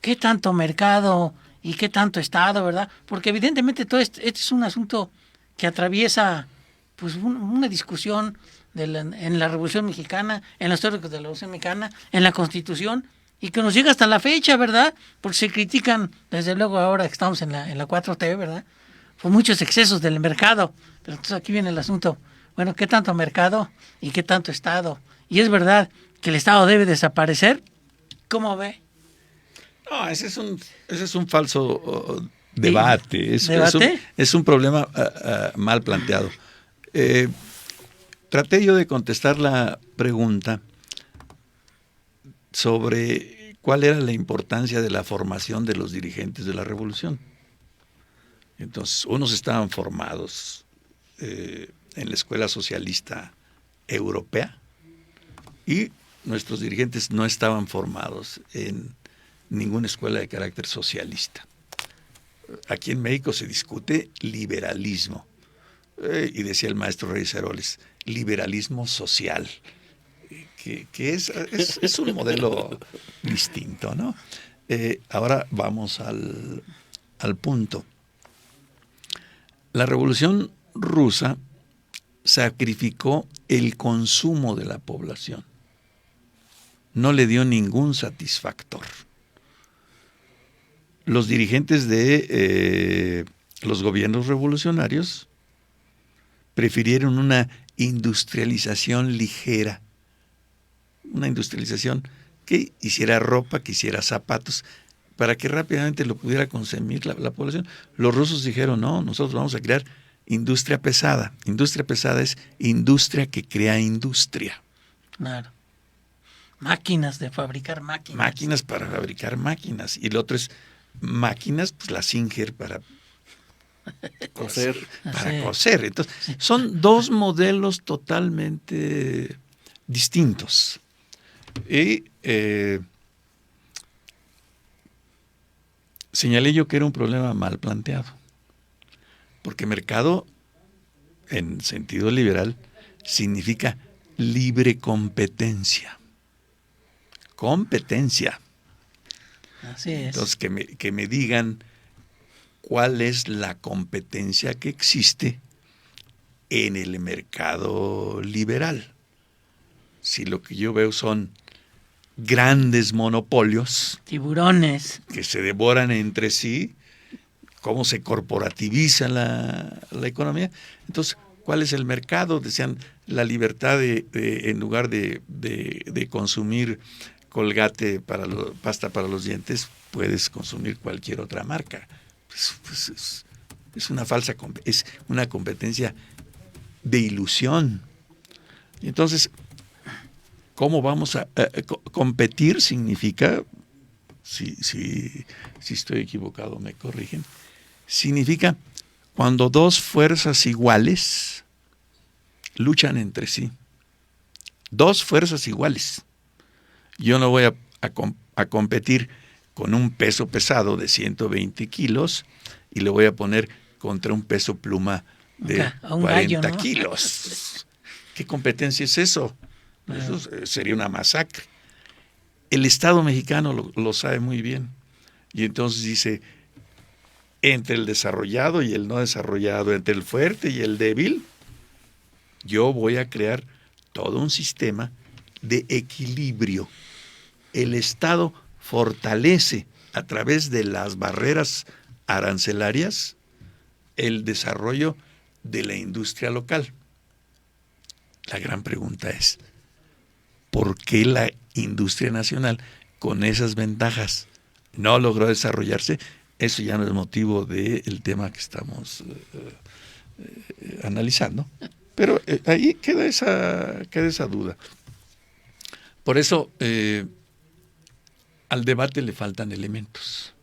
qué tanto mercado y qué tanto Estado, ¿verdad? Porque evidentemente todo este es un asunto que atraviesa pues una discusión en la Revolución Mexicana, en los históricos de la Revolución Mexicana, en la Constitución, y que nos llega hasta la fecha, ¿verdad? Porque se critican, desde luego ahora que estamos en la 4T, ¿verdad? Por muchos excesos del mercado. Pero entonces aquí viene el asunto, bueno, ¿qué tanto mercado y qué tanto Estado? Y es verdad que el Estado debe desaparecer. ¿Cómo ve? No, ese es un falso debate. ¿Debate? Es un problema mal planteado. Traté yo de contestar la pregunta sobre cuál era la importancia de la formación de los dirigentes de la revolución. Entonces, unos estaban formados en la escuela socialista europea y nuestros dirigentes no estaban formados en ninguna escuela de carácter socialista. Aquí en México se discute liberalismo. Y decía el maestro Reyes Heroles, liberalismo social, que es un modelo distinto, ¿no? Ahora vamos al punto. La Revolución Rusa sacrificó el consumo de la población. No le dio ningún satisfactor. Los dirigentes de los gobiernos revolucionarios prefirieron una industrialización ligera, una industrialización que hiciera ropa, que hiciera zapatos, para que rápidamente lo pudiera consumir la población. Los rusos dijeron, no, nosotros vamos a crear industria pesada. Industria pesada es industria que crea industria. Claro. Máquinas de fabricar máquinas. Máquinas para fabricar máquinas. Y el otro es máquinas, pues la Singer para Coser. Para coser. Entonces, son dos modelos totalmente distintos. Y señalé yo que era un problema mal planteado. Porque mercado, en sentido liberal, significa libre competencia. Competencia. Así es. Entonces, que me digan cuál es la competencia que existe en el mercado liberal. Si lo que yo veo son grandes monopolios, Tiburones. que se devoran entre sí, cómo se corporativiza la economía. Entonces, ¿cuál es el mercado? Decían la libertad de en lugar de consumir Colgate pasta para los dientes, puedes consumir cualquier otra marca. Pues es una falsa, es una competencia de ilusión. Y entonces, ¿cómo vamos a competir? Significa, si estoy equivocado me corrigen, significa cuando dos fuerzas iguales luchan entre sí. Dos fuerzas iguales. Yo no voy a competir con un peso pesado de 120 kilos y le voy a poner contra un peso pluma de A un 40 gallo, ¿no? kilos. ¿Qué competencia es eso? Eso sería una masacre. El Estado mexicano lo sabe muy bien. Y entonces dice, entre el desarrollado y el no desarrollado, entre el fuerte y el débil, yo voy a crear todo un sistema de equilibrio. El Estado fortalece a través de las barreras arancelarias el desarrollo de la industria local. La gran pregunta es, ¿por qué la industria nacional con esas ventajas no logró desarrollarse? Eso ya no es motivo del tema que estamos analizando. Pero ahí queda esa duda. Por eso al debate le faltan elementos.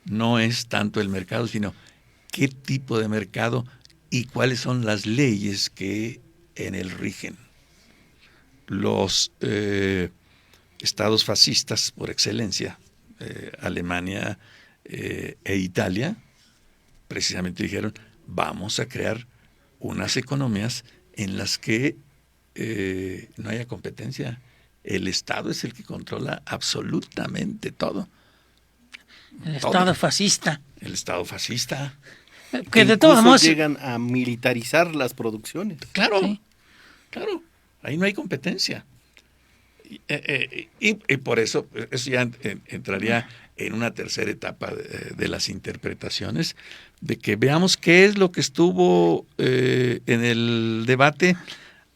No es tanto el mercado, sino qué tipo de mercado y cuáles son las leyes que en él rigen. Los estados fascistas por excelencia, Alemania e Italia, precisamente dijeron, vamos a crear unas economías en las que no haya competencia. El Estado es el que controla absolutamente todo. El Estado fascista. El Estado fascista. Que de todos modos llegan a militarizar las producciones. Claro, Sí. claro. Ahí no hay competencia. Y por eso ya entraría en una tercera etapa de las interpretaciones, de que veamos qué es lo que estuvo en el debate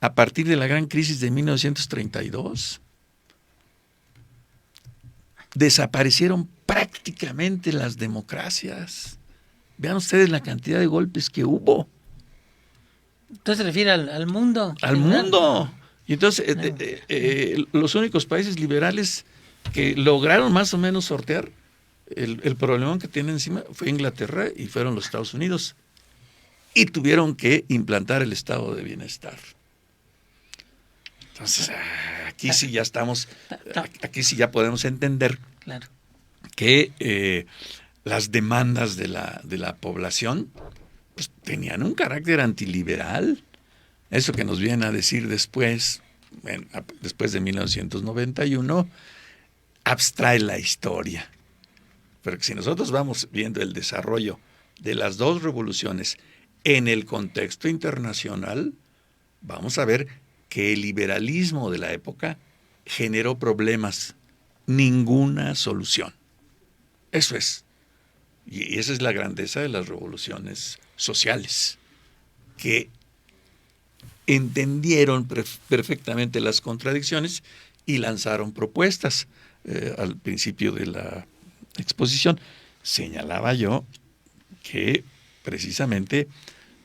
a partir de la gran crisis de 1932. Desaparecieron prácticamente las democracias. Vean ustedes la cantidad de golpes que hubo. Entonces se refiere al mundo. Al mundo. Y entonces los únicos países liberales que lograron más o menos sortear el problema que tienen encima fue Inglaterra y fueron los Estados Unidos. Y tuvieron que implantar el estado de bienestar. Entonces, aquí sí ya estamos, aquí sí ya podemos entender Claro. que las demandas de la población pues, tenían un carácter antiliberal. Eso que nos viene a decir después de 1991, abstrae la historia. Pero que si nosotros vamos viendo el desarrollo de las dos revoluciones en el contexto internacional, vamos a ver que el liberalismo de la época generó problemas, ninguna solución. Eso es. Y esa es la grandeza de las revoluciones sociales, que entendieron perfectamente las contradicciones y lanzaron propuestas. Al principio de la exposición señalaba yo que precisamente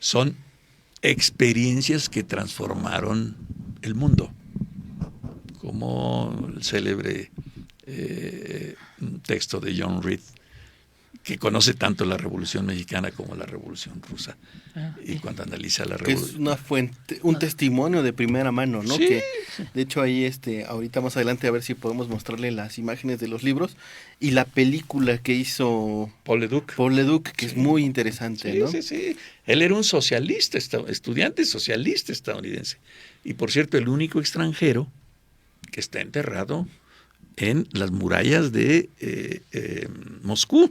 son experiencias que transformaron el mundo, como el célebre texto de John Reed, que conoce tanto la Revolución Mexicana como la Revolución Rusa. Y cuando analiza la revolución... Es una fuente, un testimonio de primera mano, ¿no? Sí. Que, de hecho, ahí ahorita más adelante a ver si podemos mostrarle las imágenes de los libros y la película que hizo Paul Leduc. Paul Leduc, que Sí. es muy interesante, Sí, ¿no? sí, sí. Él era un socialista, estudiante socialista estadounidense. Y por cierto, el único extranjero que está enterrado en las murallas de Moscú,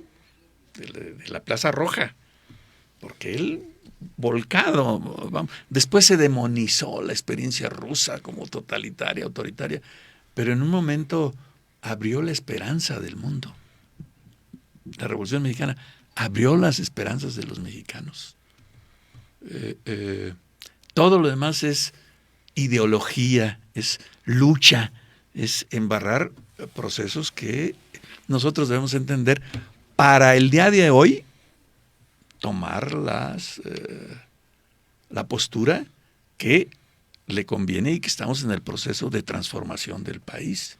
de la Plaza Roja, porque él volcado, vamos. Después se demonizó la experiencia rusa como totalitaria, autoritaria, pero en un momento abrió la esperanza del mundo. La Revolución Mexicana abrió las esperanzas de los mexicanos. Todo lo demás es ideología, es lucha, es embarrar procesos que nosotros debemos entender para el día de hoy, tomar la postura que le conviene y que estamos en el proceso de transformación del país.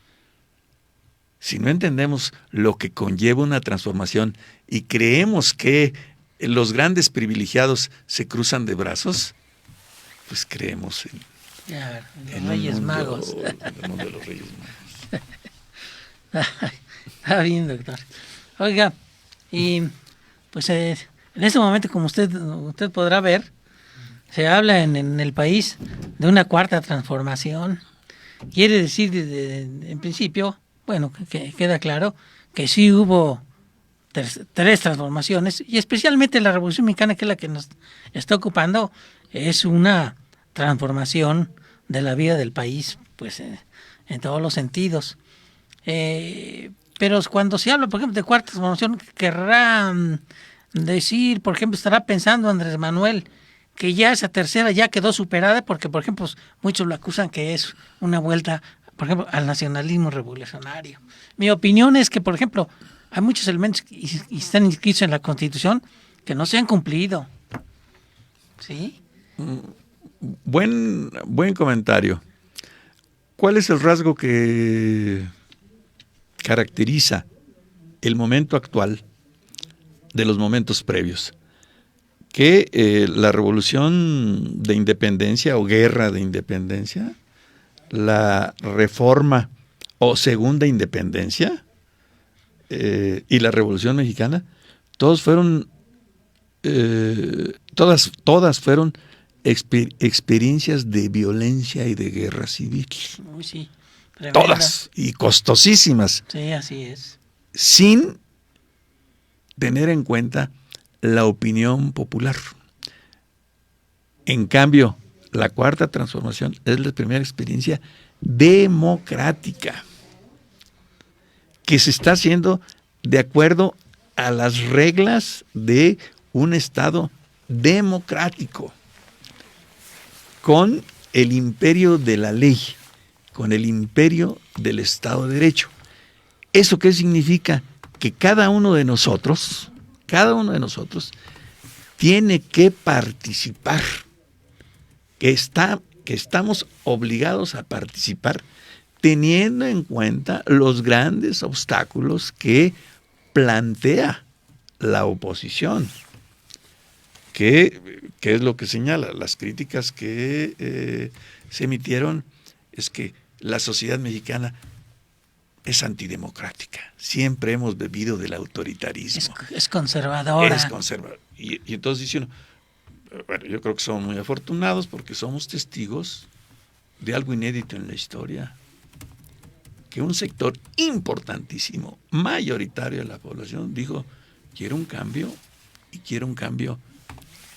Si no entendemos lo que conlleva una transformación y creemos que los grandes privilegiados se cruzan de brazos, pues creemos en Los Reyes Magos. En el mundo de los Reyes Magos. Está bien, doctor. Oiga, y pues en este momento, como usted podrá ver, se habla en el país de una cuarta transformación. Quiere decir, en principio, bueno, que queda claro que sí hubo tres transformaciones, y especialmente la Revolución Mexicana, que es la que nos está ocupando, es una transformación de la vida del país, pues en todos los sentidos. Pero cuando se habla, por ejemplo, de cuarta transformación, querrá decir, por ejemplo, estará pensando Andrés Manuel que ya esa tercera ya quedó superada, porque, por ejemplo, muchos lo acusan que es una vuelta, por ejemplo, al nacionalismo revolucionario. Mi opinión es que, por ejemplo, hay muchos elementos y están inscritos en la Constitución que no se han cumplido. ¿Sí? Buen comentario. ¿Cuál es el rasgo que caracteriza el momento actual de los momentos previos? Que la revolución de independencia o guerra de independencia, la reforma o segunda independencia y la Revolución Mexicana, todas fueron experiencias de violencia y de guerra civil. Uy, sí. Tremenda. Todas, y costosísimas. Sí, así es. Sin tener en cuenta la opinión popular. En cambio, la cuarta transformación es la primera experiencia democrática que se está haciendo de acuerdo a las reglas de un Estado democrático, con el imperio de la ley, con el imperio del Estado de Derecho. ¿Eso qué significa? Que cada uno de nosotros tiene que participar, que estamos obligados a participar, teniendo en cuenta los grandes obstáculos que plantea la oposición. ¿Qué es lo que señala? Las críticas que se emitieron es que la sociedad mexicana es antidemocrática. Siempre hemos bebido del autoritarismo. Es conservadora. Es conservadora. Y entonces dice uno, bueno, yo creo que somos muy afortunados porque somos testigos de algo inédito en la historia, que un sector importantísimo, mayoritario de la población, dijo, quiero un cambio, y quiero un cambio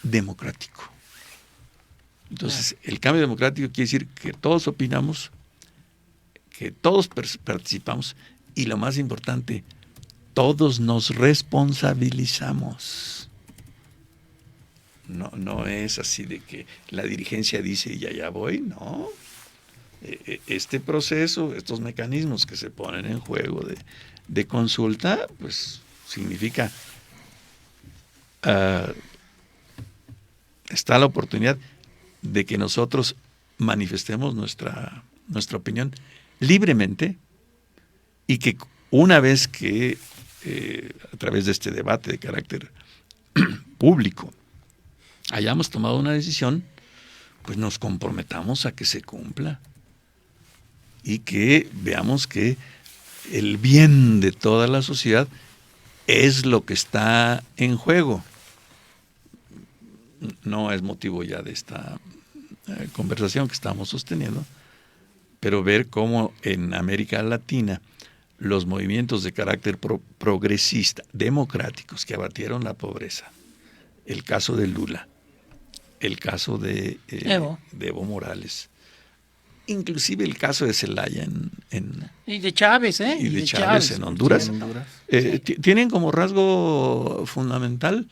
democrático. Entonces, el cambio democrático quiere decir que todos opinamos, que todos participamos, y lo más importante, todos nos responsabilizamos. No es así de que la dirigencia dice y allá voy, no. este proceso, estos mecanismos que se ponen en juego de consulta, pues significa está la oportunidad de que nosotros manifestemos nuestra opinión libremente y que una vez que a través de este debate de carácter público hayamos tomado una decisión, pues nos comprometamos a que se cumpla y que veamos que el bien de toda la sociedad es lo que está en juego. No es motivo ya de esta conversación que estamos sosteniendo, pero ver cómo en América Latina los movimientos de carácter progresista, democráticos, que abatieron la pobreza, el caso de Lula, el caso de Evo Morales, inclusive el caso de Zelaya y de Chávez, y de Chávez en Honduras, tienen como rasgo fundamental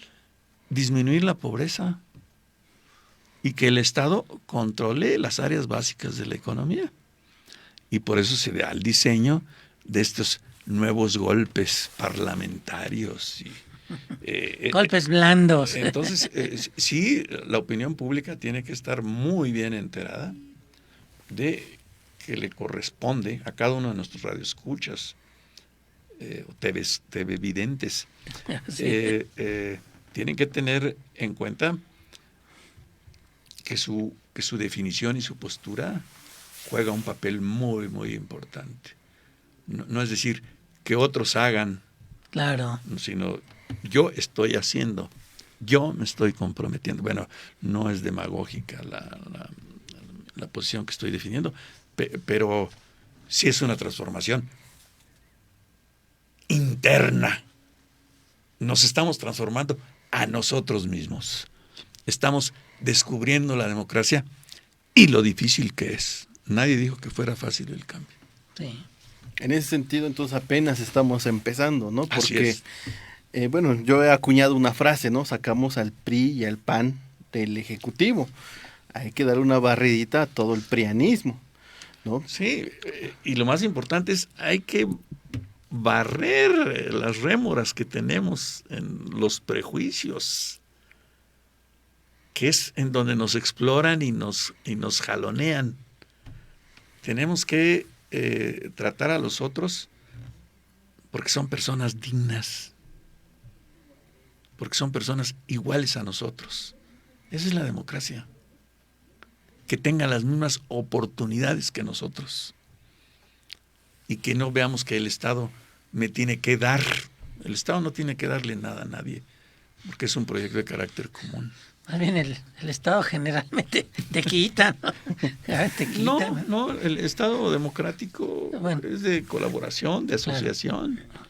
disminuir la pobreza y que el Estado controle las áreas básicas de la economía. Y por eso se da el diseño de estos nuevos golpes parlamentarios. Golpes blandos. Entonces, sí, la opinión pública tiene que estar muy bien enterada de que le corresponde a cada uno de nuestros radioescuchas, TV videntes, sí. Tienen que tener en cuenta que su definición y su postura juega un papel muy, muy importante. No es decir, que otros hagan, claro, sino yo estoy haciendo, yo me estoy comprometiendo. Bueno, no es demagógica la posición que estoy definiendo, pero sí es una transformación interna. Nos estamos transformando a nosotros mismos. Estamos descubriendo la democracia y lo difícil que es. Nadie dijo que fuera fácil el cambio. Sí. En ese sentido, entonces apenas estamos empezando, ¿no? Así Porque, es. bueno, yo he acuñado una frase, ¿no? Sacamos al PRI y al PAN del Ejecutivo. Hay que dar una barridita a todo el prianismo, ¿no? Sí, y lo más importante es hay que barrer las rémoras que tenemos en los prejuicios, que es en donde nos exploran y nos jalonean. Tenemos que tratar a los otros porque son personas dignas, porque son personas iguales a nosotros. Esa es la democracia. Que tengan las mismas oportunidades que nosotros. Y que no veamos que el Estado me tiene que dar. El Estado no tiene que darle nada a nadie, porque es un proyecto de carácter común. Más bien el Estado generalmente te quita, ¿no? Te quita, No, el Estado democrático es de colaboración, de asociación. Claro.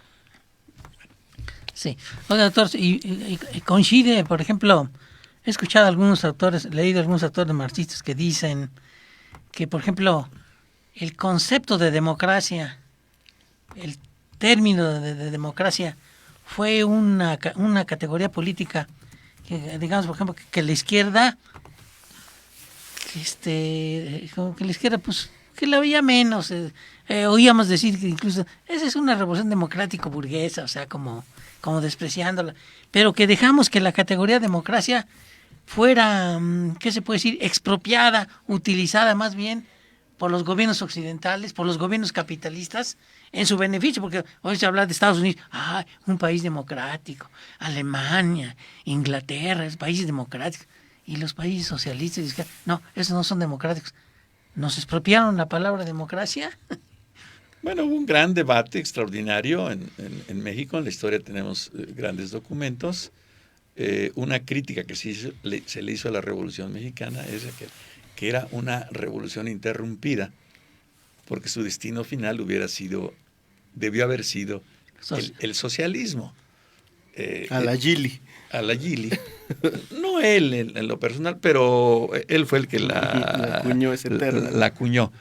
Sí. Oiga, doctor, y coincide, por ejemplo, he escuchado algunos autores, leído algunos autores marxistas que dicen que, por ejemplo, el concepto de democracia, el término de democracia, fue una categoría política que, digamos, por ejemplo, que la izquierda, como que la izquierda, pues, que la veía menos. Oíamos decir que incluso esa es una revolución democrático-burguesa, o sea, como despreciándola, pero que dejamos que la categoría democracia fuera, ¿qué se puede decir?, expropiada, utilizada más bien por los gobiernos occidentales, por los gobiernos capitalistas, en su beneficio, porque hoy se habla de Estados Unidos, un país democrático, Alemania, Inglaterra, países democráticos, y los países socialistas, no, esos no son democráticos. ¿Nos expropiaron la palabra democracia? Bueno, hubo un gran debate extraordinario en México. En la historia tenemos grandes documentos. Una crítica que se le hizo a la Revolución Mexicana es que era una revolución interrumpida, porque su destino final debió haber sido el socialismo. A la Gili. No él en lo personal, pero él fue el que la acuñó, es eterna. La acuñó.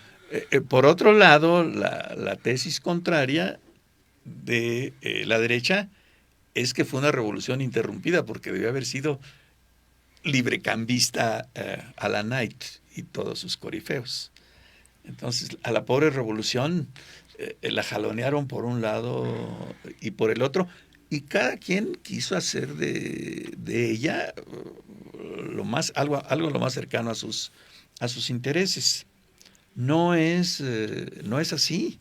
Por otro lado, la tesis contraria de la derecha es que fue una revolución interrumpida porque debió haber sido librecambista a la Knight y todos sus corifeos. Entonces, a la pobre revolución la jalonearon por un lado y por el otro, y cada quien quiso hacer de ella algo lo más cercano a sus intereses. No es así.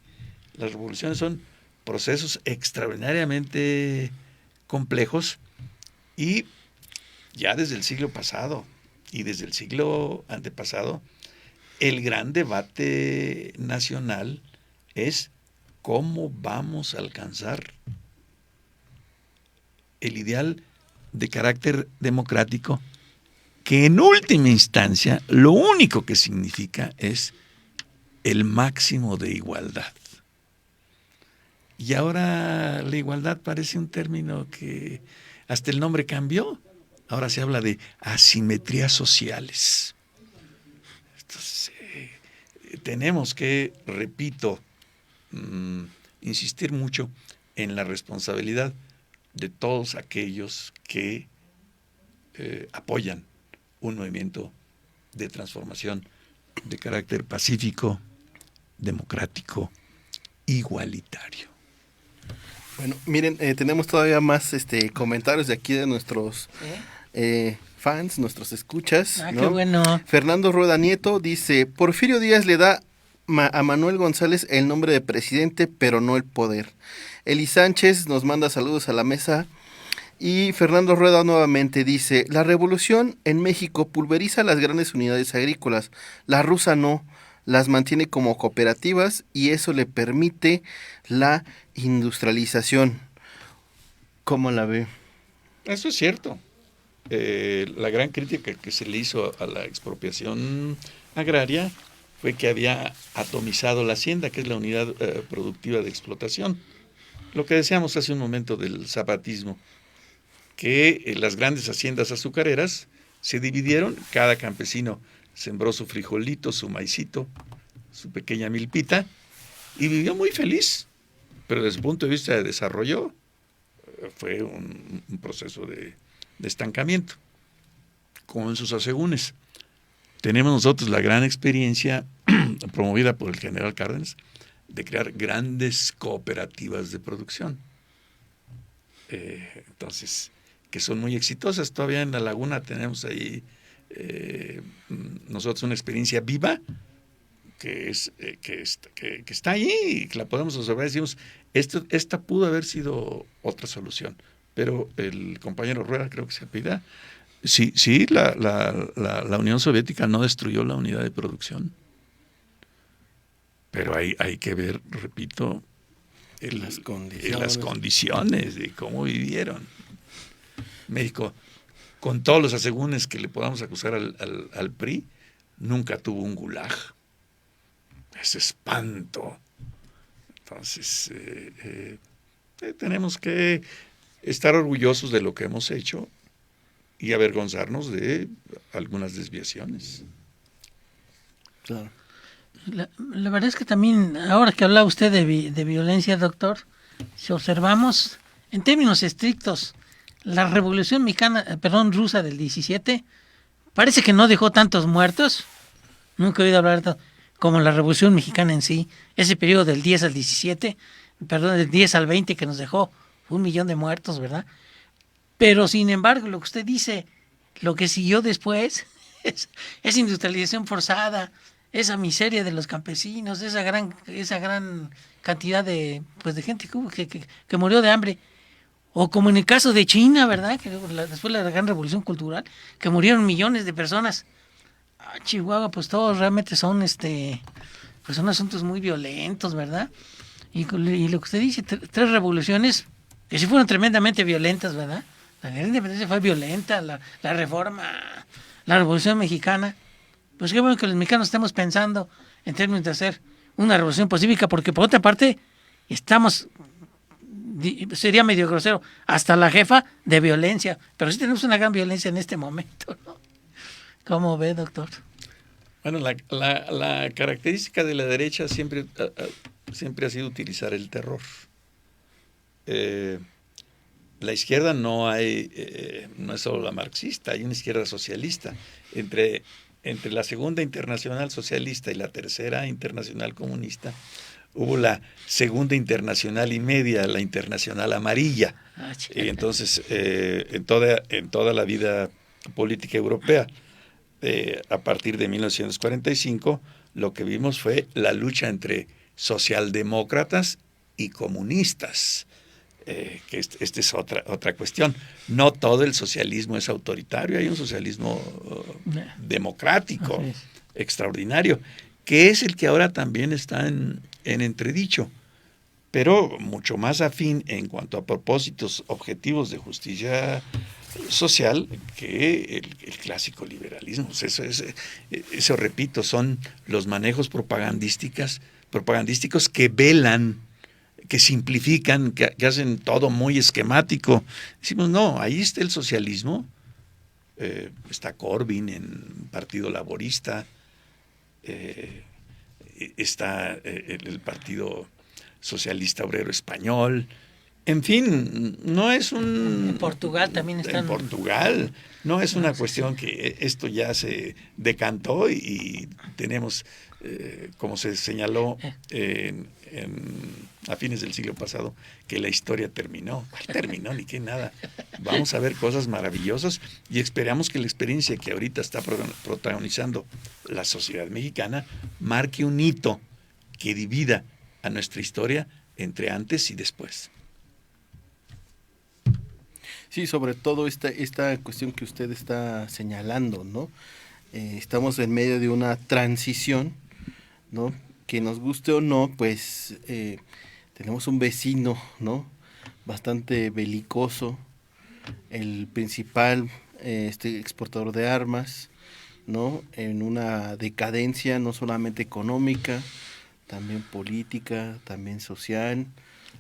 Las revoluciones son procesos extraordinariamente complejos, y ya desde el siglo pasado y desde el siglo antepasado, el gran debate nacional es cómo vamos a alcanzar el ideal de carácter democrático, que en última instancia lo único que significa es el máximo de igualdad. Y ahora la igualdad parece un término que hasta el nombre cambió. Ahora se habla de asimetrías sociales. Entonces, tenemos que, repito, insistir mucho en la responsabilidad de todos aquellos que apoyan un movimiento de transformación de carácter pacífico, democrático, igualitario. Bueno, miren, tenemos todavía más comentarios de aquí de nuestros fans, nuestros escuchas. Qué bueno. Fernando Rueda Nieto dice: Porfirio Díaz le da a Manuel González el nombre de presidente, pero no el poder. Eli Sánchez nos manda saludos a la mesa. Y Fernando Rueda nuevamente dice: la revolución en México pulveriza las grandes unidades agrícolas, la rusa no, las mantiene como cooperativas y eso le permite la industrialización. ¿Cómo la ve? Eso es cierto. La gran crítica que se le hizo a la expropiación agraria fue que había atomizado la hacienda, que es la unidad productiva de explotación. Lo que decíamos hace un momento del zapatismo, que las grandes haciendas azucareras se dividieron, cada campesino sembró su frijolito, su maicito, su pequeña milpita, y vivió muy feliz, pero desde el punto de vista de desarrollo fue un proceso de estancamiento, como en sus asegúnes. Tenemos nosotros la gran experiencia promovida por el general Cárdenas de crear grandes cooperativas de producción. Entonces, que son muy exitosas. Todavía en La Laguna tenemos ahí nosotros una experiencia viva que está ahí y que la podemos observar y decimos, esta pudo haber sido otra solución. Pero el compañero Rueda creo que se apellida. Sí, la Unión Soviética no destruyó la unidad de producción. Pero hay que ver, repito, las condiciones de cómo vivieron. México, con todos los asegúnes que le podamos acusar al PRI, nunca tuvo un gulag. Es espanto. Entonces, tenemos que estar orgullosos de lo que hemos hecho y avergonzarnos de algunas desviaciones. Claro. La verdad es que también, ahora que habla usted de violencia, doctor, si observamos en términos estrictos, la revolución rusa del 17 parece que no dejó tantos muertos. Nunca he oído hablar como la revolución mexicana en sí, ese periodo del 10 al 17, del 10 al 20 que nos dejó 1 millón de muertos, ¿verdad? Pero sin embargo, lo que usted dice, lo que siguió después es industrialización forzada, esa miseria de los campesinos, esa gran cantidad de gente que murió de hambre. O como en el caso de China, ¿verdad? Que después de la gran revolución cultural, que murieron millones de personas. Chihuahua, pues todos realmente son pues son asuntos muy violentos, ¿verdad? Y lo que usted dice, 3 revoluciones que sí fueron tremendamente violentas, ¿verdad? La guerra de independencia fue violenta, la reforma, la revolución mexicana. Pues qué bueno que los mexicanos estemos pensando en términos de hacer una revolución pacífica, porque por otra parte sería medio grosero, hasta la jefa de violencia, pero sí tenemos una gran violencia en este momento, ¿no? ¿Cómo ve, doctor? Bueno, la característica de la derecha siempre ha sido utilizar el terror. La izquierda no es solo la marxista, hay una izquierda socialista. Entre entre la Segunda Internacional Socialista y la Tercera Internacional Comunista, hubo la Segunda Internacional y media, la Internacional Amarilla. Y entonces, en toda la vida política europea, a partir de 1945, lo que vimos fue la lucha entre socialdemócratas y comunistas. Que esta es otra cuestión. No todo el socialismo es autoritario, hay un socialismo democrático, extraordinario, que es el que ahora también está en entredicho, pero mucho más afín en cuanto a propósitos objetivos de justicia social que el clásico liberalismo. Eso repito, son los manejos propagandísticos que velan, que simplifican, que hacen todo muy esquemático. Decimos, no, ahí está el socialismo, está Corbyn en Partido Laborista, está el Partido Socialista Obrero Español, en fin, no es un... En Portugal también están... En Portugal, no es una cuestión que esto ya se decantó y tenemos, como se señaló a fines del siglo pasado, que la historia terminó. ¿Cuál terminó? Ni qué nada. Vamos a ver cosas maravillosas y esperamos que la experiencia que ahorita está protagonizando la sociedad mexicana marque un hito que divida a nuestra historia entre antes y después. Sí, sobre todo esta cuestión que usted está señalando, ¿no? Estamos en medio de una transición, ¿no? Que nos guste o no, pues tenemos un vecino, ¿no? Bastante belicoso, el principal exportador de armas, ¿no? En una decadencia no solamente económica, también política, también social,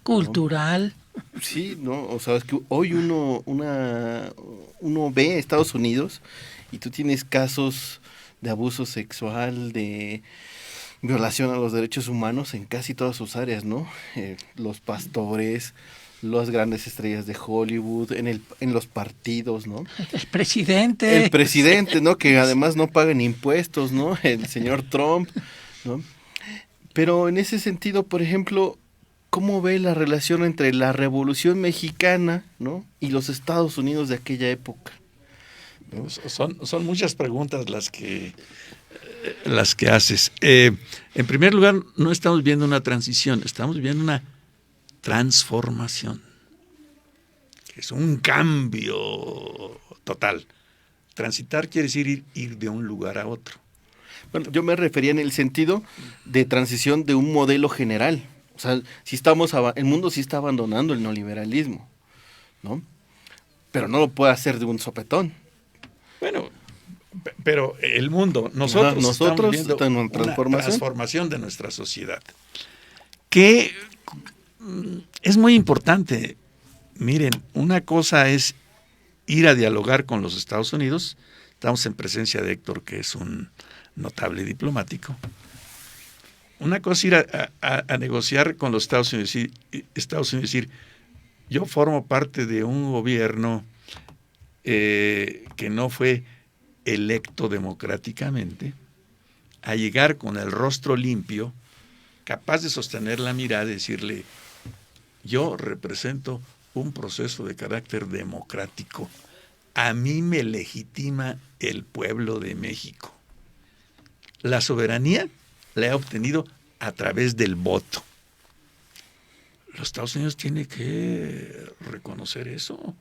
cultural. ¿no? Sí, no, o sea, es que hoy uno ve Estados Unidos y tú tienes casos de abuso sexual, de violación a los derechos humanos en casi todas sus áreas, ¿no? Los pastores, las grandes estrellas de Hollywood, en los partidos, ¿no? El presidente, ¿no? Que además no pagan impuestos, ¿no? El señor Trump, ¿no? Pero en ese sentido, por ejemplo, ¿cómo ve la relación entre la Revolución Mexicana, ¿no? y los Estados Unidos de aquella época? ¿No? Son muchas preguntas las que haces. En primer lugar, no estamos viendo una transición, estamos viendo una transformación, que es un cambio total. Transitar quiere decir ir de un lugar a otro. Bueno, yo me refería en el sentido de transición de un modelo general. O sea, el mundo sí está abandonando el neoliberalismo, ¿no? Pero no lo puede hacer de un sopetón. Bueno, pero el mundo, nosotros estamos viendo una transformación de nuestra sociedad, que es muy importante. Miren, una cosa es ir a dialogar con los Estados Unidos. Estamos en presencia de Héctor, que es un notable diplomático. Una cosa es ir a negociar con los Estados Unidos y decir, yo formo parte de un gobierno que no fue electo democráticamente, a llegar con el rostro limpio, capaz de sostener la mirada y decirle, yo represento un proceso de carácter democrático, a mí me legitima el pueblo de México. La soberanía la he obtenido a través del voto. Los Estados Unidos tienen que reconocer eso.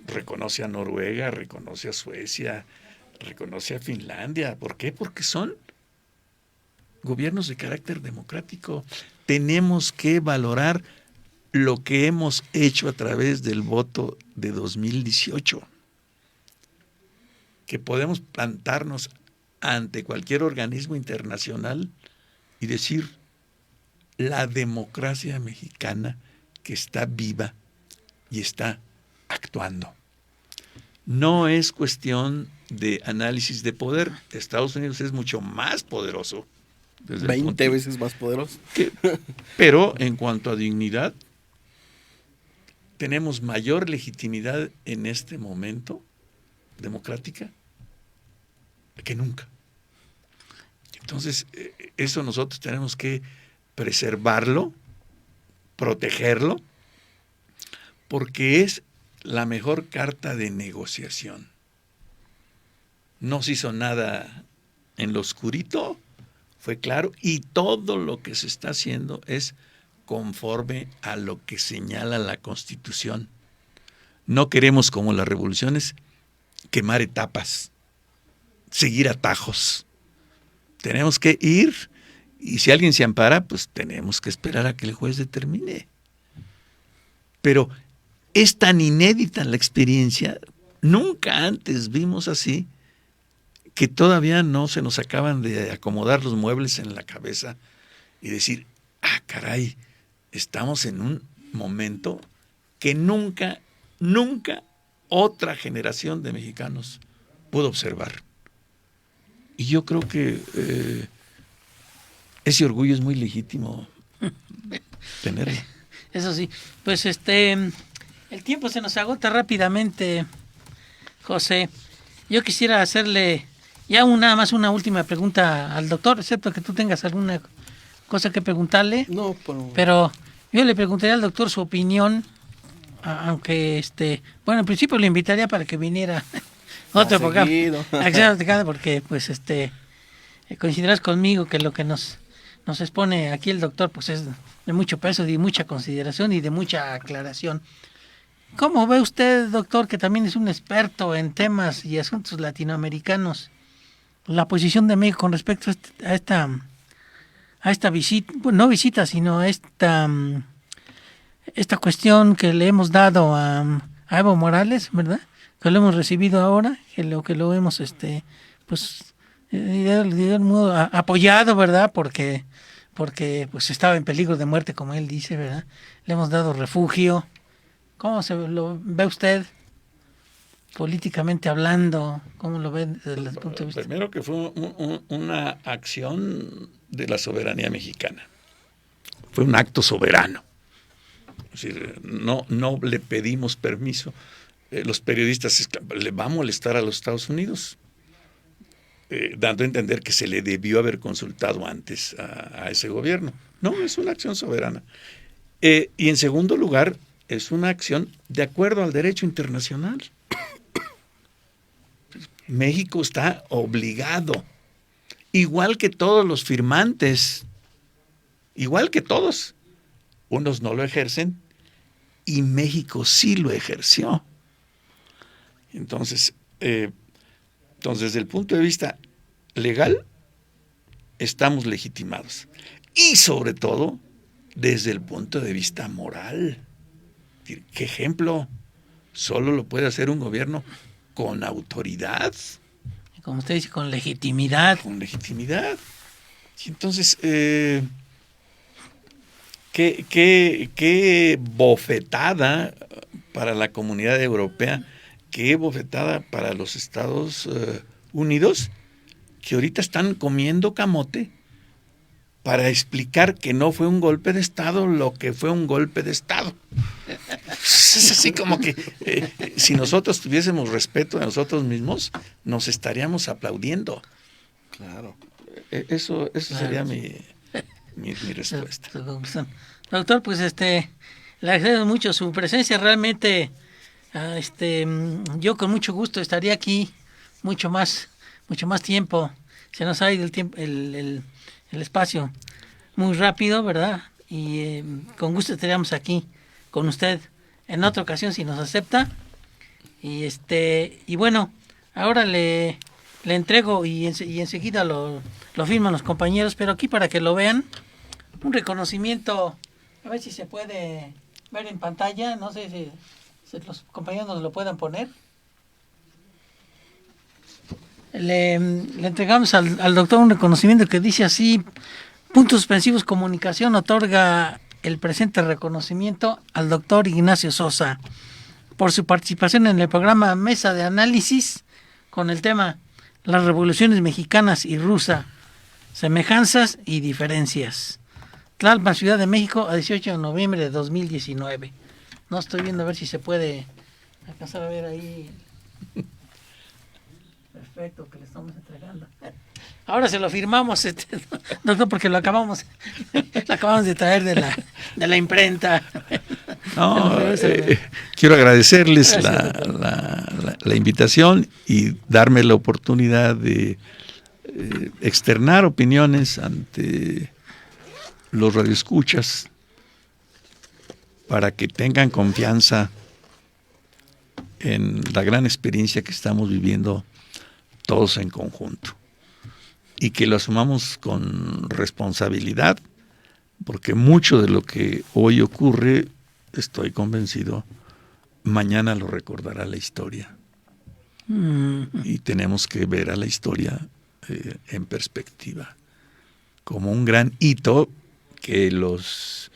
Reconoce a Noruega, reconoce a Suecia, reconoce a Finlandia. ¿Por qué? Porque son gobiernos de carácter democrático. Tenemos que valorar lo que hemos hecho a través del voto de 2018. Que podemos plantarnos ante cualquier organismo internacional y decir, la democracia mexicana que está viva y está actuando. No es cuestión de análisis de poder. Estados Unidos es mucho más poderoso. 20 veces más poderoso. Pero en cuanto a dignidad, tenemos mayor legitimidad en este momento democrática que nunca. Entonces, eso nosotros tenemos que preservarlo, protegerlo, porque es la mejor carta de negociación. No se hizo nada en lo oscurito, fue claro, y todo lo que se está haciendo es conforme a lo que señala la Constitución. No queremos, como las revoluciones, quemar etapas, seguir atajos. Tenemos que ir, y si alguien se ampara, pues tenemos que esperar a que el juez determine. Pero es tan inédita la experiencia, nunca antes vimos así, que todavía no se nos acaban de acomodar los muebles en la cabeza y decir, caray, estamos en un momento que nunca otra generación de mexicanos pudo observar. Y yo creo que ese orgullo es muy legítimo tenerlo. Eso sí, pues el tiempo se nos agota rápidamente, José. Yo quisiera hacerle ya nada más una última pregunta al doctor, excepto que tú tengas alguna cosa que preguntarle. No, pero yo le preguntaría al doctor su opinión, aunque bueno, en principio le invitaría para que viniera otro programa, porque pues coincidirás conmigo que lo que nos expone aquí el doctor pues es de mucho peso, de mucha consideración y de mucha aclaración. ¿Cómo ve usted, doctor, que también es un experto en temas y asuntos latinoamericanos, la posición de México con respecto a esta visita, bueno, no visita, sino a esta cuestión que le hemos dado a Evo Morales, ¿verdad? Que lo hemos recibido ahora, que lo hemos pues de algún modo apoyado, ¿verdad? Porque pues estaba en peligro de muerte, como él dice, ¿verdad? Le hemos dado refugio. ¿Cómo se lo ve usted políticamente hablando? ¿Cómo lo ve desde el punto de vista? Primero que fue una acción de la soberanía mexicana. Fue un acto soberano. Es decir, no le pedimos permiso. Los periodistas le va a molestar a los Estados Unidos, dando a entender que se le debió haber consultado antes a ese gobierno. No, es una acción soberana. Y en segundo lugar, es una acción de acuerdo al derecho internacional. México está obligado, igual que todos los firmantes, igual que todos. Unos no lo ejercen y México sí lo ejerció. Entonces, desde el punto de vista legal, estamos legitimados. Y sobre todo, desde el punto de vista moral. ¿Qué ejemplo? Solo lo puede hacer un gobierno con autoridad. Como usted dice, con legitimidad. Con legitimidad. Y entonces, qué bofetada para la comunidad europea, qué bofetada para los Estados Unidos, que ahorita están comiendo camote para explicar que no fue un golpe de Estado lo que fue un golpe de Estado. Es así como que si nosotros tuviésemos respeto a nosotros mismos, nos estaríamos aplaudiendo. Claro. Eso sería mi respuesta. Doctor, pues le agradezco mucho su presencia. Realmente, yo con mucho gusto estaría aquí mucho más tiempo. Se nos ha ido el tiempo, el espacio muy rápido, ¿verdad? Y con gusto estaríamos aquí con usted en otra ocasión si nos acepta. Y bueno, ahora le entrego y enseguida lo firman los compañeros, pero aquí para que lo vean, un reconocimiento, a ver si se puede ver en pantalla, no sé si los compañeros nos lo puedan poner. Le entregamos al doctor un reconocimiento que dice así: puntos suspensivos comunicación otorga el presente reconocimiento al doctor Ignacio Sosa por su participación en el programa Mesa de Análisis con el tema Las revoluciones mexicanas y rusa, semejanzas y diferencias. Tlalpan, Ciudad de México, a 18 de noviembre de 2019. No estoy viendo a ver si se puede alcanzar a ver ahí. Perfecto. perfecto que le estamos entregando. Ahora se lo firmamos, doctor, porque lo acabamos de traer de la imprenta. No, quiero agradecerles la invitación y darme la oportunidad de externar opiniones ante los radioescuchas para que tengan confianza en la gran experiencia que estamos viviendo todos en conjunto y que lo asumamos con responsabilidad, porque mucho de lo que hoy ocurre, estoy convencido, mañana lo recordará la historia. Y tenemos que ver a la historia en perspectiva, como un gran hito que los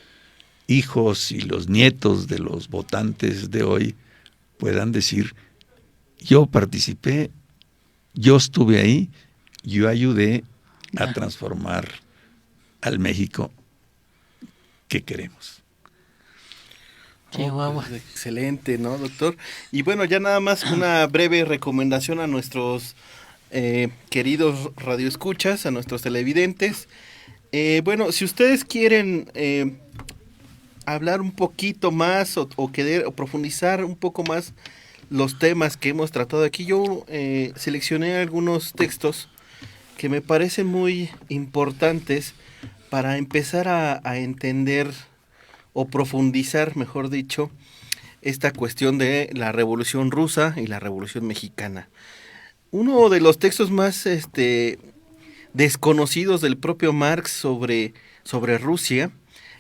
hijos y los nietos de los votantes de hoy puedan decir: yo participé, yo estuve ahí, yo ayudé a transformar al México que queremos. Chihuahua. Pues excelente, ¿no, doctor? Y bueno, ya nada más una breve recomendación a nuestros queridos radioescuchas, a nuestros televidentes. Bueno, si ustedes quieren hablar un poquito más o profundizar un poco más los temas que hemos tratado aquí, yo seleccioné algunos textos que me parecen muy importantes para empezar a entender o profundizar, mejor dicho, esta cuestión de la Revolución Rusa y la Revolución Mexicana. Uno de los textos más desconocidos del propio Marx sobre Rusia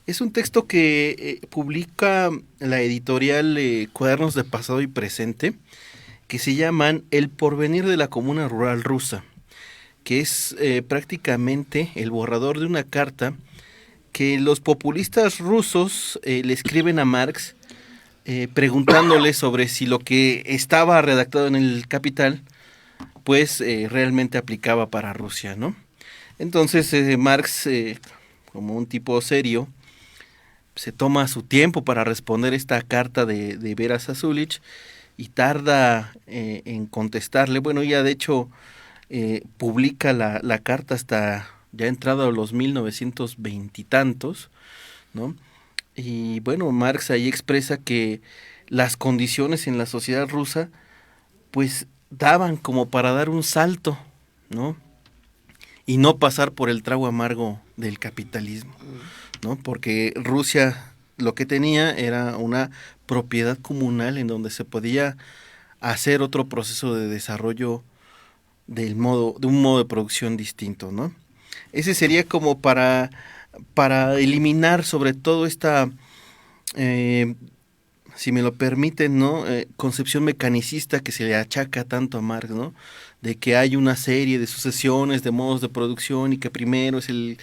es un texto que publica la editorial Cuadernos de Pasado y Presente, que se llaman El porvenir de la Comuna Rural Rusa, que es prácticamente el borrador de una carta que los populistas rusos le escriben a Marx preguntándole sobre si lo que estaba redactado en el Capital pues realmente aplicaba para Rusia, ¿no? Entonces Marx, como un tipo serio, se toma su tiempo para responder esta carta de Vera Zasulich y tarda en contestarle. Bueno, ya de hecho publica la carta hasta ya entrado a los 1920 y tantos, ¿no? Y bueno, Marx ahí expresa que las condiciones en la sociedad rusa pues daban como para dar un salto, ¿no? Y no pasar por el trago amargo del capitalismo, ¿no? Porque Rusia lo que tenía era una propiedad comunal en donde se podía hacer otro proceso de desarrollo de un modo de producción distinto, ¿no? Ese sería como para eliminar sobre todo esta, si me lo permiten, ¿no? Concepción mecanicista que se le achaca tanto a Marx, ¿no? De que hay una serie de sucesiones de modos de producción y que primero es el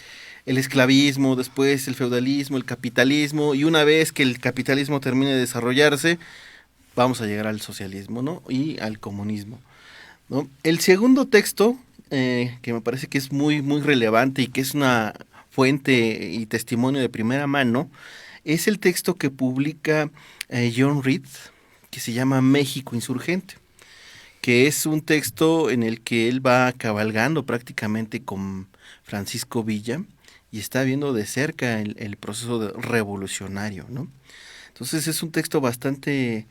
esclavismo, después el feudalismo, el capitalismo, y una vez que el capitalismo termine de desarrollarse, vamos a llegar al socialismo, ¿no? Y al comunismo, ¿no? El segundo texto, que me parece que es muy, muy relevante y que es una fuente y testimonio de primera mano, es el texto que publica John Reed, que se llama México Insurgente, que es un texto en el que él va cabalgando prácticamente con Francisco Villa y está viendo de cerca el proceso revolucionario, ¿no? Entonces es un texto bastante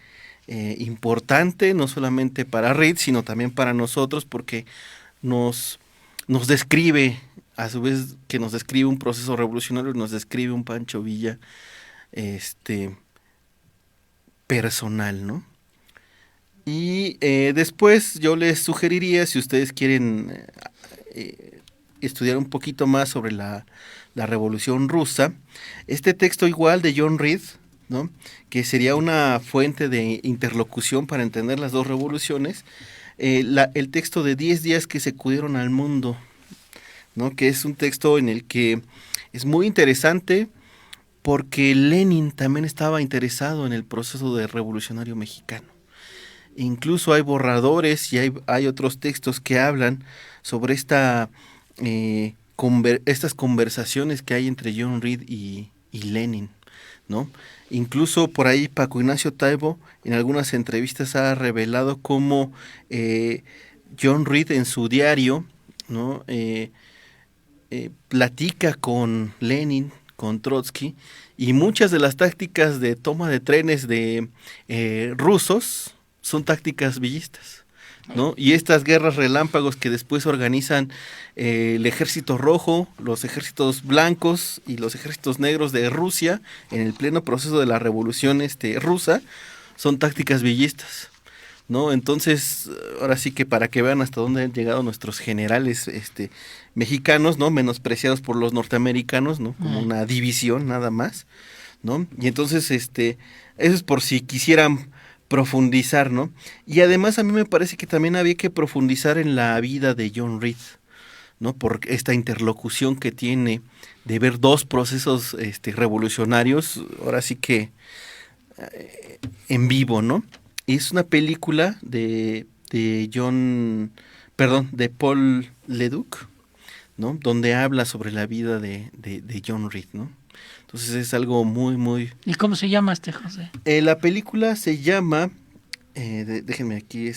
importante, no solamente para Reed, sino también para nosotros, porque nos describe, a su vez que nos describe un proceso revolucionario, nos describe un Pancho Villa personal, ¿no? Y después yo les sugeriría, si ustedes quieren estudiar un poquito más sobre la Revolución Rusa, este texto igual de John Reed, ¿no? Que sería una fuente de interlocución para entender las dos revoluciones, el texto de 10 días que sacudieron al mundo, ¿no? Que es un texto en el que es muy interesante porque Lenin también estaba interesado en el proceso de revolucionario mexicano. Incluso hay borradores y hay otros textos que hablan sobre estas conversaciones que hay entre John Reed y Lenin, ¿no? Incluso por ahí Paco Ignacio Taibo en algunas entrevistas ha revelado cómo John Reed en su diario, ¿no? Platica con Lenin, con Trotsky, y muchas de las tácticas de toma de trenes de rusos son tácticas villistas, ¿no? Y estas guerras relámpagos que después organizan el ejército rojo, los ejércitos blancos y los ejércitos negros de Rusia en el pleno proceso de la revolución rusa, son tácticas villistas, ¿no? Entonces, ahora sí que para que vean hasta dónde han llegado nuestros generales mexicanos, ¿no? Menospreciados por los norteamericanos, ¿no? Como una división nada más, ¿no? Y entonces, eso es por si quisieran profundizar, ¿no? Y además a mí me parece que también había que profundizar en la vida de John Reed, ¿no? Por esta interlocución que tiene de ver dos procesos revolucionarios, ahora sí que en vivo, ¿no? Es una película de Paul Leduc, ¿no? Donde habla sobre la vida de John Reed, ¿no? Entonces es algo muy, muy... ¿Y cómo se llama José? La película se llama, déjenme aquí,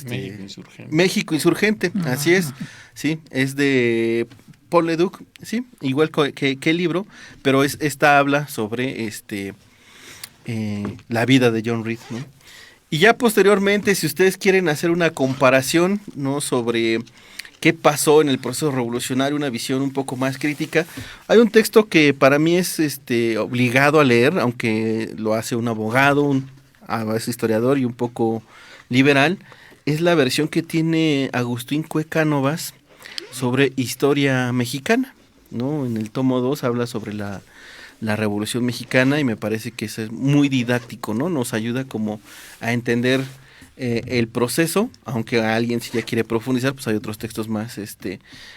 México Insurgente, así es, sí, es de Paul Leduc, sí, igual que el libro, pero esta habla sobre la vida de John Reed, ¿no? Y ya posteriormente, si ustedes quieren hacer una comparación, ¿no? Sobre qué pasó en el proceso revolucionario, una visión un poco más crítica, hay un texto que para mí es obligado a leer, aunque lo hace un abogado, a veces historiador y un poco liberal, es la versión que tiene Agustín Cueca Novas sobre historia mexicana, ¿no? En el tomo 2 habla sobre la Revolución Mexicana y me parece que es muy didáctico, ¿no? Nos ayuda como a entender el proceso, aunque a alguien si ya quiere profundizar, pues hay otros textos más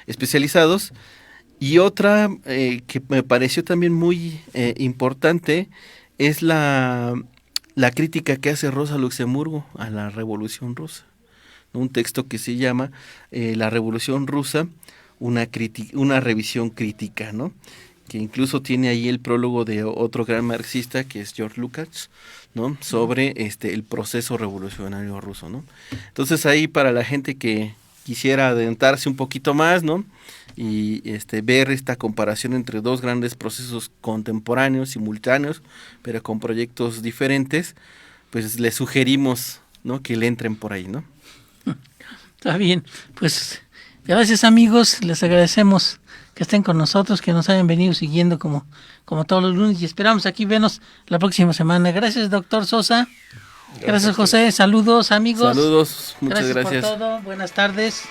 especializados. Y otra que me pareció también muy importante es la crítica que hace Rosa Luxemburgo a la Revolución Rusa, ¿no? Un texto que se llama La Revolución Rusa, una revisión crítica, ¿no? Que incluso tiene ahí el prólogo de otro gran marxista que es George Lukács, ¿no? Sobre el proceso revolucionario ruso, ¿no? Entonces ahí para la gente que quisiera adentrarse un poquito más, ¿no? Y ver esta comparación entre dos grandes procesos contemporáneos, simultáneos, pero con proyectos diferentes, pues les sugerimos, ¿no? Que le entren por ahí, ¿no? Está bien, pues gracias amigos, les agradecemos que estén con nosotros, que nos hayan venido siguiendo como todos los lunes y esperamos aquí vernos la próxima semana. Gracias, doctor Sosa. Gracias, José. Saludos, amigos. Saludos, muchas gracias. Por todo. Buenas tardes.